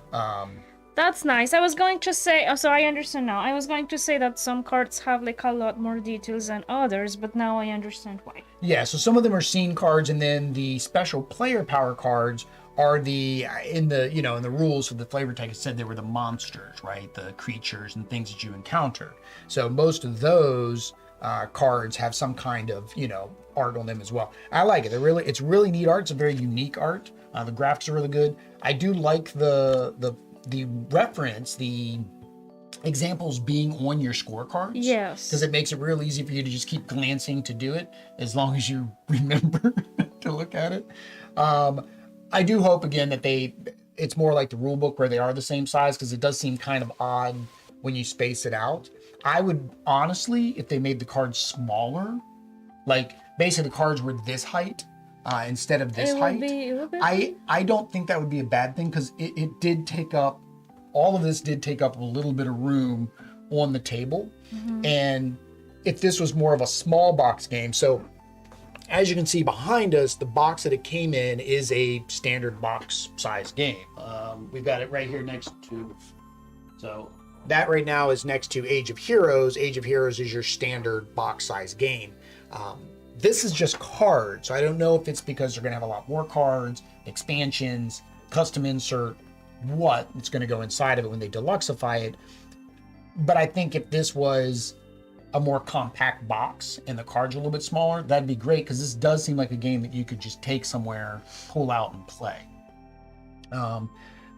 That's nice. I was going to say, so I understand now. I was going to say that some cards have like a lot more details than others, but now I understand why. Yeah, so some of them are scene cards, and then the special player power cards are in the rules of the flavor text, it said they were the monsters, right? The creatures and things that you encounter. So most of those cards have some kind of, art on them as well. I like it. It's really neat art. It's a very unique art. The graphics are really good. I do like the reference, the examples being on your scorecards. Yes. Because it makes it real easy for you to just keep glancing to do it, as long as you remember to look at it. I do hope, again, that it's more like the rule book where they are the same size, because it does seem kind of odd when you space it out. I would honestly, if they made the cards smaller, like basically the cards were this height instead of this height, I don't think that would be a bad thing, because it did take up, all of this did take up a little bit of room on the table. Mm-hmm. And if this was more of a small box game, so as you can see behind us, the box that it came in is a standard box size game. We've got it right here next to, so that right now is next to Age of Heroes. Age of Heroes is your standard box size game. This is just cards. So I don't know if it's because they're going to have a lot more cards, expansions, custom insert, what it's going to go inside of it when they deluxify it. But I think if this was a more compact box and the cards are a little bit smaller, that'd be great, because this does seem like a game that you could just take somewhere, pull out and play.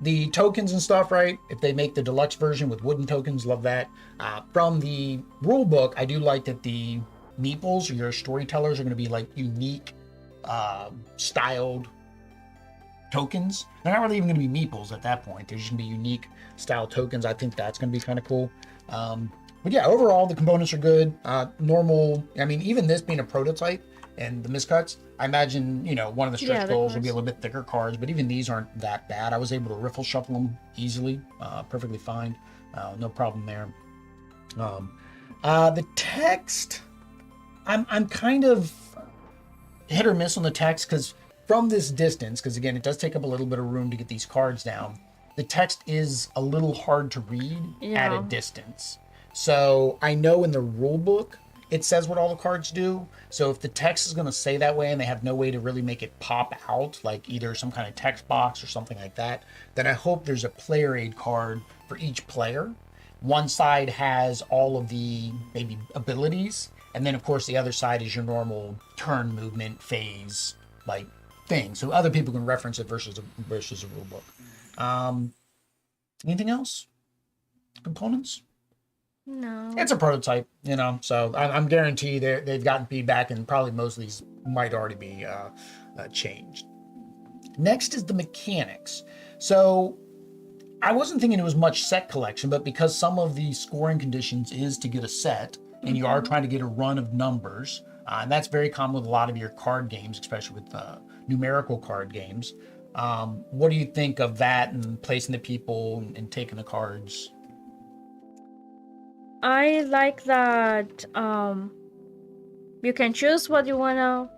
The tokens and stuff, right? If they make the deluxe version with wooden tokens, love that. From the rule book, I do like that the meeples, or your storytellers, are going to be like unique styled tokens. They're not really even going to be meeples at that point. They're just going to be unique style tokens. I think that's going to be kind of cool. But yeah, overall, the components are good. Normal, I mean, even this being a prototype and the miscuts, I imagine, one of the stretch goals will be a little bit thicker cards, but even these aren't that bad. I was able to riffle shuffle them easily, perfectly fine. No problem there. The text, I'm kind of hit or miss on the text, because from this distance, because again, it does take up a little bit of room to get these cards down, the text is a little hard to read at a distance. So I know in the rule book, it says what all the cards do. So if the text is going to say that way and they have no way to really make it pop out, like either some kind of text box or something like that, then I hope there's a player aid card for each player. One side has all of the maybe abilities, and then of course the other side is your normal turn movement phase like thing. So other people can reference it versus a rule book. Anything else? Components? No. It's a prototype, so I'm guaranteed they've gotten feedback, and probably most of these might already be changed. Next is the mechanics. So I wasn't thinking it was much set collection, but because some of the scoring conditions is to get a set, and you are trying to get a run of numbers, and that's very common with a lot of your card games, especially with numerical card games. What do you think of that, and placing the people and taking the cards? I like that you can choose what you want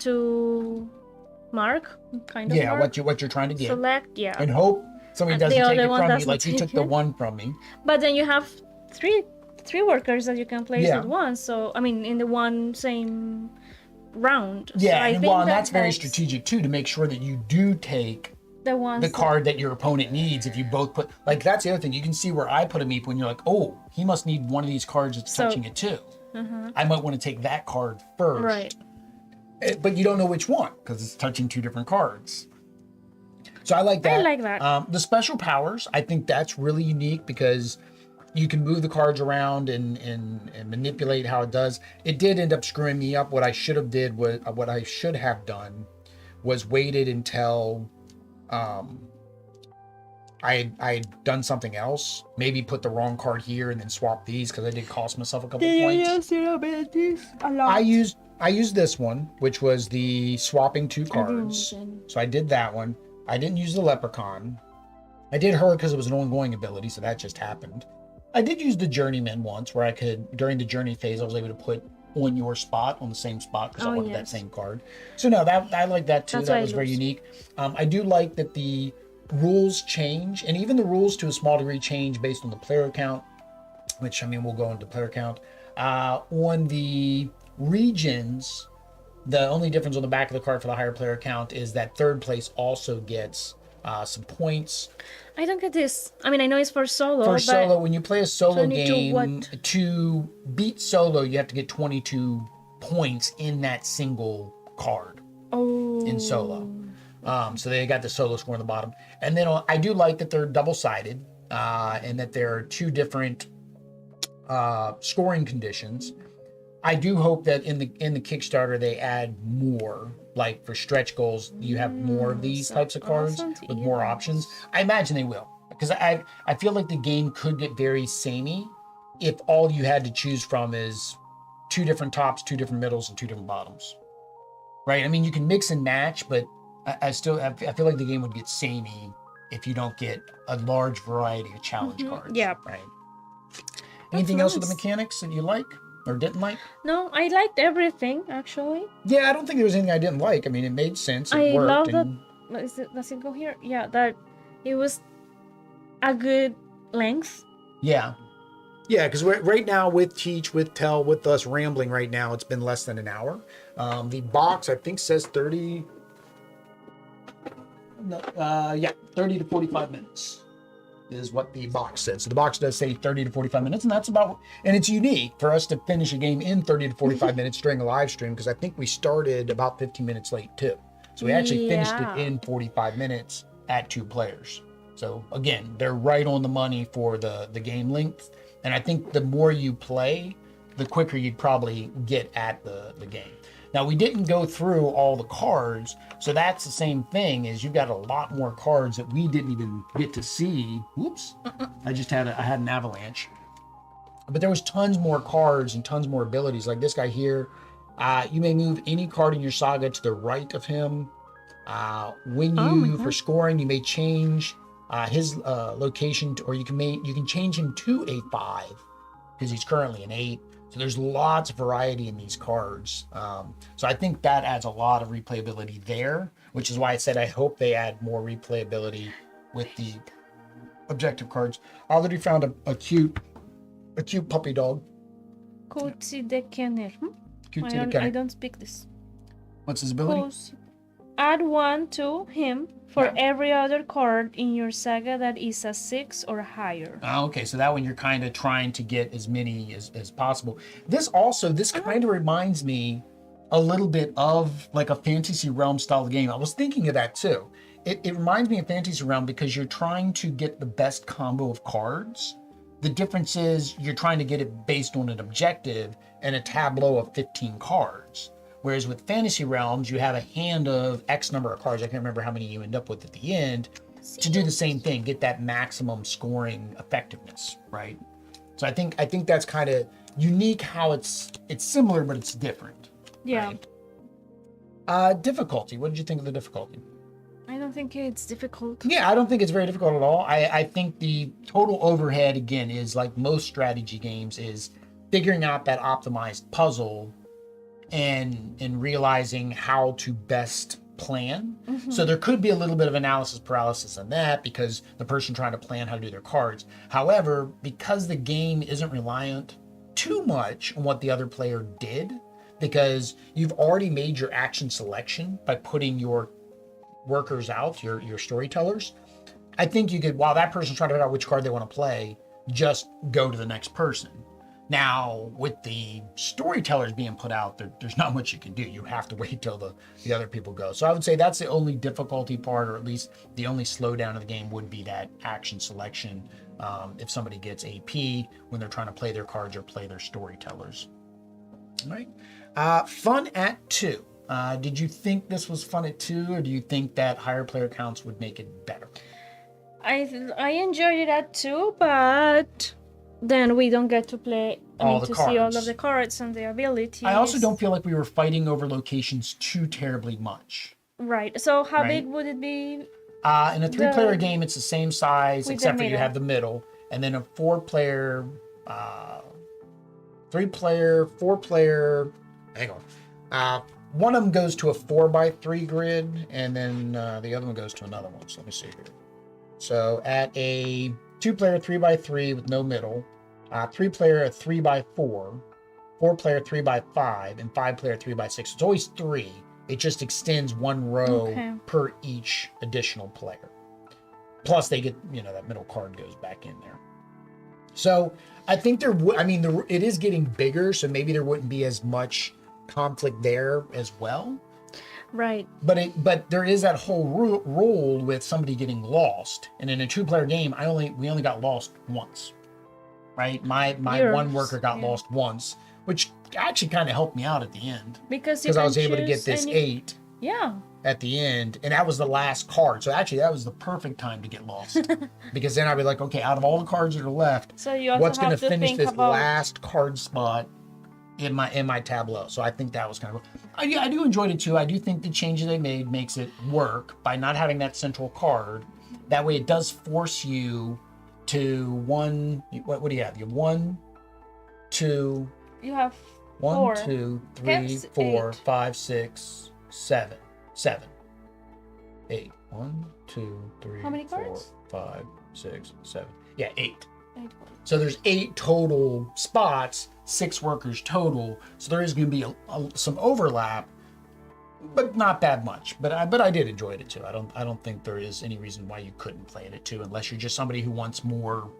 to mark, kind of. Yeah, mark. what you're trying to get. Select, yeah. And hope somebody doesn't take it from me, like you took the it. one from me. But then you have three workers that you can place at once. So I mean, in the one same round. Yeah, so and that's very strategic too, to make sure that you do take the card that your opponent needs. If you both put, like, that's the other thing, you can see where I put a meep when you're like, oh, he must need one of these cards that's touching it too. I might want to take that card first. Right. But you don't know which one because it's touching two different cards. So I like that. I like that. The special powers, I think that's really unique because you can move the cards around and manipulate how it does. It did end up screwing me up. What I should have done was waited until I had done something else. Maybe put the wrong card here and then swap these because I did cost myself a couple points. A lot. I used this one, which was the swapping two cards. So I did that one. I didn't use the leprechaun. I did her because it was an ongoing ability, so that just happened. I did use the journeyman once, where I could, during the journey phase, I was able to put on your spot, on the same spot, because I wanted that same card. So no, I like that too. That was very unique. I do like that the rules change, and even the rules to a small degree change based on the player count, which, I mean, we'll go into player count. On the regions, the only difference on the back of the card for the higher player count is that third place also gets some points. I don't get this. I mean, I know it's for solo. For solo, when you play a solo game, to beat solo, you have to get 22 points in that single card. In solo. So they got the solo score on the bottom. And then I do like that they're double-sided, and that there are two different scoring conditions. I do hope that in the Kickstarter they add more, like for stretch goals, you have more of these types of cards with more options. I imagine they will, because I feel like the game could get very samey if all you had to choose from is two different tops, two different middles, and two different bottoms. Right? I mean, you can mix and match, but I feel like the game would get samey if you don't get a large variety of challenge cards. Yeah. Right. Anything else with the mechanics that you like? Or didn't like? No, I liked everything, actually. Yeah, I don't think there was anything I didn't like. I mean, it made sense. It I worked. love that. Does it go here? Yeah, that it was a good length. Yeah. Yeah, because right now with Teach, with Tell, with us rambling right now, it's been less than an hour. The box, I think, says 30 to 45 minutes. Is what the box says. So the box does say 30 to 45 minutes, and that's about, and it's unique for us to finish a game in 30 to 45 minutes during a live stream, because I think we started about 15 minutes late too. So we actually finished it in 45 minutes at 2 players. So again, they're right on the money for the game length. And I think the more you play, the quicker you'd probably get at the game. Now, we didn't go through all the cards, so that's the same thing, is you've got a lot more cards that we didn't even get to see. Whoops. I had an avalanche. But there was tons more cards and tons more abilities. Like this guy here, you may move any card in your saga to the right of him. For scoring, you may change his location, or you can change him to a 5, because he's currently an 8. So there's lots of variety in these cards. So I think that adds a lot of replayability there, which is why I said I hope they add more replayability with the objective cards. I already found a cute puppy dog. Cozy de Kenner. I don't speak this. What's his ability? Add 1 to him for every other card in your saga that is a 6 or higher. Okay, so that one you're kind of trying to get as many as possible. This kind of reminds me a little bit of like a Fantasy Realm style game. I was thinking of that too. It reminds me of Fantasy Realm because you're trying to get the best combo of cards. The difference is you're trying to get it based on an objective and a tableau of 15 cards. Whereas with Fantasy Realms, you have a hand of X number of cards. I can't remember how many you end up with at the end to do the same thing, get that maximum scoring effectiveness, right? So I think that's kind of unique how it's similar, but it's different. Yeah. Right? Difficulty. What did you think of the difficulty? I don't think it's difficult. Yeah, I don't think it's very difficult at all. I think the total overhead, again, is like most strategy games, is figuring out that optimized puzzle and realizing how to best plan. So there could be a little bit of analysis paralysis on that because the person trying to plan how to do their cards. However, because the game isn't reliant too much on what the other player did, because you've already made your action selection by putting your workers out, your storytellers, I think you could, while that person's trying to figure out which card they want to play, just go to the next person. Now, with the storytellers being put out, there's not much you can do. You have to wait till the other people go. So I would say that's the only difficulty part, or at least the only slowdown of the game would be that action selection. If somebody gets AP when they're trying to play their cards or play their storytellers. All right. Fun at 2. Did you think this was fun at 2, or do you think that higher player counts would make it better? I enjoyed it at 2, but then we don't get to play see all of the cards and the abilities. I also don't feel like we were fighting over locations too terribly much. Right. So how big would it be? In a 3-player game, it's the same size, except for you have the middle. And then a 4-player, 3-player, 4-player, hang on. One of them goes to a 4x3 grid, and then the other one goes to another one. So let me see here. So at a 2-player 3x3 with no middle, 3-player a 3x4, 4-player 3x5, and 5-player 3x6. It's always 3. It just extends 1 row per each additional player. Plus they get, that middle card goes back in there. So I think it is getting bigger, so maybe there wouldn't be as much conflict there as well. Right. But there is that whole rule with somebody getting lost. And in a 2-player game, we only got lost once. Right? My one worker got lost once, which actually kind of helped me out at the end. Because I was able to get this 8 at the end, and that was the last card. So actually that was the perfect time to get lost. Because then I'd be like, okay, out of all the cards that are left, so you also what's going to finish this last card spot in my tableau? So I think that was kind of I do enjoy it too. I do think the changes they made makes it work by not having that central card. That way it does force you to what do you have? You have 1, 2. You have 1, 2, 3, 4, 5, 6, 7. 8. 1, 2, 3, how many 4, cards? 5, 6, 7. Yeah, 8. 8. So there's 8 total spots, 6 workers total. So there is going to be some overlap, but not that much. But I did enjoy it too. I don't think there is any reason why you couldn't play it at 2, unless you're just somebody who wants more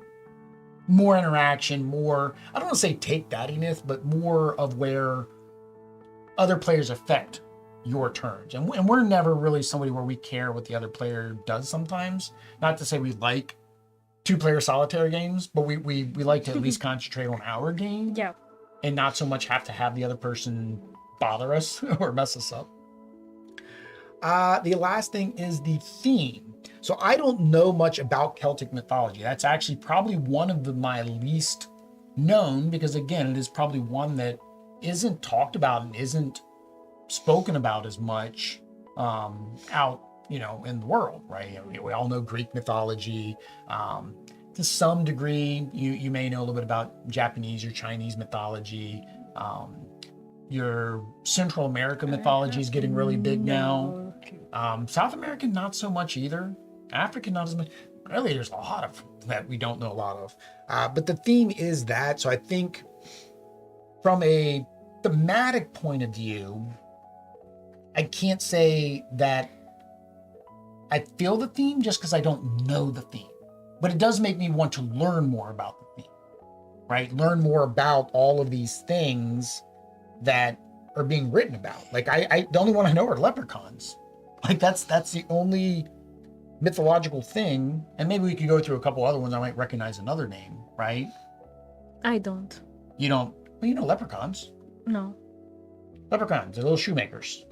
interaction, more, I don't want to say take thatiness, but more of where other players affect your turns. And we're never really somebody where we care what the other player does sometimes. Not to say we like 2-player solitaire games, but we like to at least concentrate on our game. Yeah. And not so much have to have the other person bother us or mess us up. The last thing is the theme. So I don't know much about Celtic mythology. That's actually probably one of my least known, because again, it is probably one that isn't talked about and isn't spoken about as much out, in the world, right? We all know Greek mythology. To some degree, you may know a little bit about Japanese or Chinese mythology. Your Central America mythology is getting really big now. South American, not so much either. African, not as much. Really, there's a lot of that we don't know a lot of. But the theme is that. So I think from a thematic point of view, I can't say that I feel the theme just because I don't know the theme. But it does make me want to learn more about the theme, right? Learn more about all of these things that are being written about. Like the only one I know are leprechauns. Like that's the only mythological thing. And maybe we could go through a couple other ones. I might recognize another name, right? I don't. You don't? Well, you know leprechauns. No. Leprechauns, they're little shoemakers.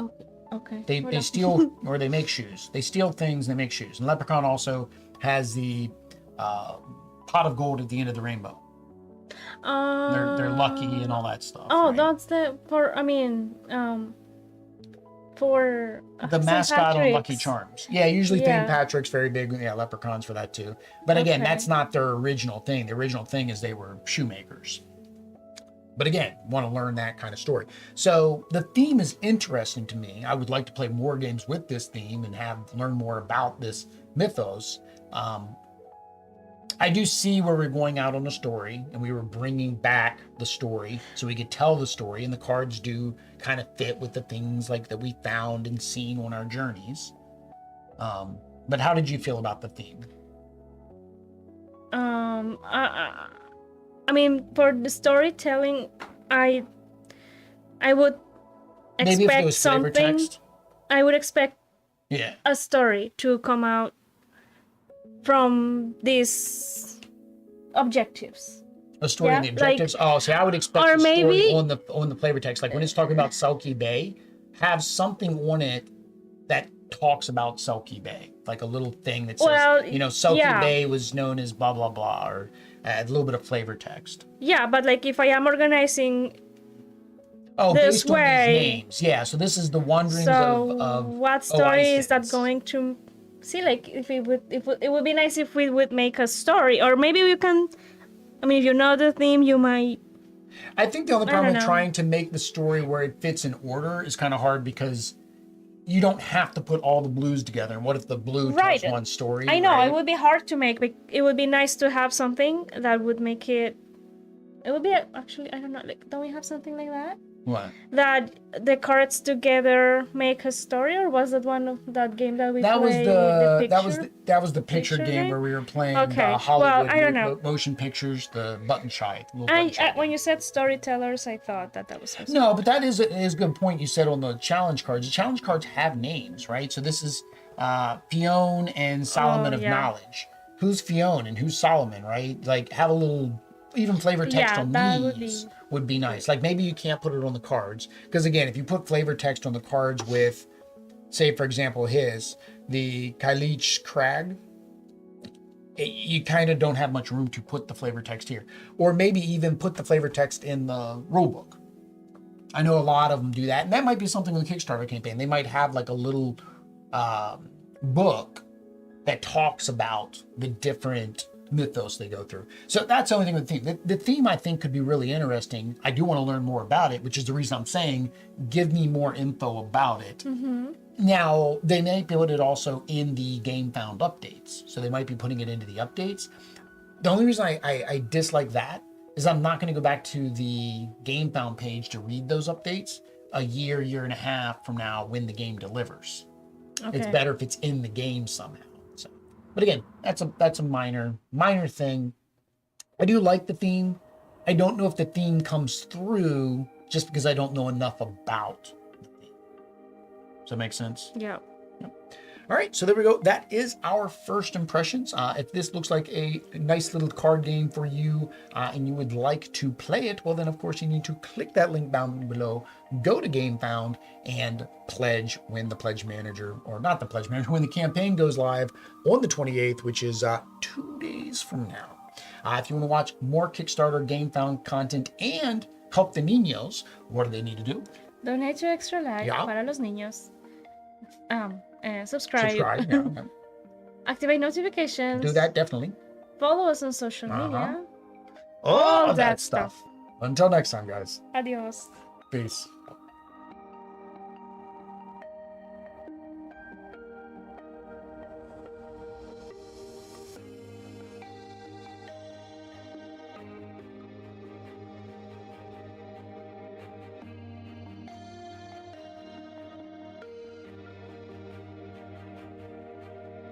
Okay. They steal or they make shoes. They steal things, they make shoes. And leprechaun also has the pot of gold at the end of the rainbow. They're lucky and all that stuff. Oh, right? That's for the mascot on Lucky Charms. Yeah, usually St. Patrick's very big. Yeah, leprechauns for that too. But again, that's not their original thing. The original thing is they were shoemakers. But again, want to learn that kind of story. So the theme is interesting to me. I would like to play more games with this theme and learn more about this mythos. I do see where we're going out on a story and we were bringing back the story so we could tell the story, and the cards do kind of fit with the things like that we found and seen on our journeys. But how did you feel about the theme? I mean, for the storytelling, I would Maybe if there expect was flavor something. text. I would expect Yeah. a story to come out from these objectives. A story Yeah, in the objectives. like, See, I would expect or the story maybe- on the flavor text. Like when it's talking about Selkie Bay, have something on it that talks about Selkie Bay, like a little thing that says, Well, Selkie yeah. Bay was known as blah blah blah, or a little bit of flavor text. Yeah, but like if I am organizing This this way, on these names, yeah. So this is the wanderings so of what story is that Oasis. going to see? Like if it would be nice if we would make a story, or maybe we can. I mean, if you know the theme, you might. I think the only I problem don't with know. trying to make the story where it fits in order is kind of hard because you don't have to put all the blues together. And what if the blue Right. tells one story? I know right? it would be hard to make, but it would be nice to have something that would make it. It would be actually, I don't know. Like, don't we have something like that? What? That the cards together make a story, or was that one of that game that we That was played? that was the picture picture game game? where we were playing Okay, the well, Hollywood I don't know. motion pictures, the button shy. Little button shy When game. you said storytellers, I thought that was supposed No, but that is a good point you said on the challenge cards. The challenge cards have names, right? So this is Fionn and Solomon of yeah. Knowledge. Who's Fionn and who's Solomon, right? Like have a little even flavor text Yeah, on that these would be nice. Like maybe you can't put it on the cards because again, if you put flavor text on the cards with, say for example, the Kailich Crag, you kind of don't have much room to put the flavor text here, or maybe even put the flavor text in the rule book. I know a lot of them do that, and that might be something in the Kickstarter campaign. They might have like a little book that talks about the different mythos they go through. So that's the only thing with the theme. The theme I think could be really interesting. I do want to learn more about it, which is the reason I'm saying give me more info about it. Mm-hmm. Now, they may put it also in the Gamefound updates. So they might be putting it into the updates. The only reason I dislike that is I'm not going to go back to the Gamefound page to read those updates a year and a half from now when the game delivers. Okay. It's better if it's in the game somehow. So, but again, that's a minor thing. I do like the theme. I don't know if the theme comes through just because I don't know enough about the theme. Does that make sense? Yeah. All right, so there we go. That is our first impressions. If this looks like a nice little card game for you and you would like to play it, well then of course you need to click that link down below, go to Gamefound and pledge when the pledge manager, or not the pledge manager, when the campaign goes live on the 28th, which is 2 days from now. If you want to watch more Kickstarter Gamefound content and help the niños, what do they need to do? Donate to Extra Life para los niños. Subscribe. Yeah. Activate notifications. Do that, definitely. Follow us on social media. All that that stuff. Until next time, guys. Adios. Peace.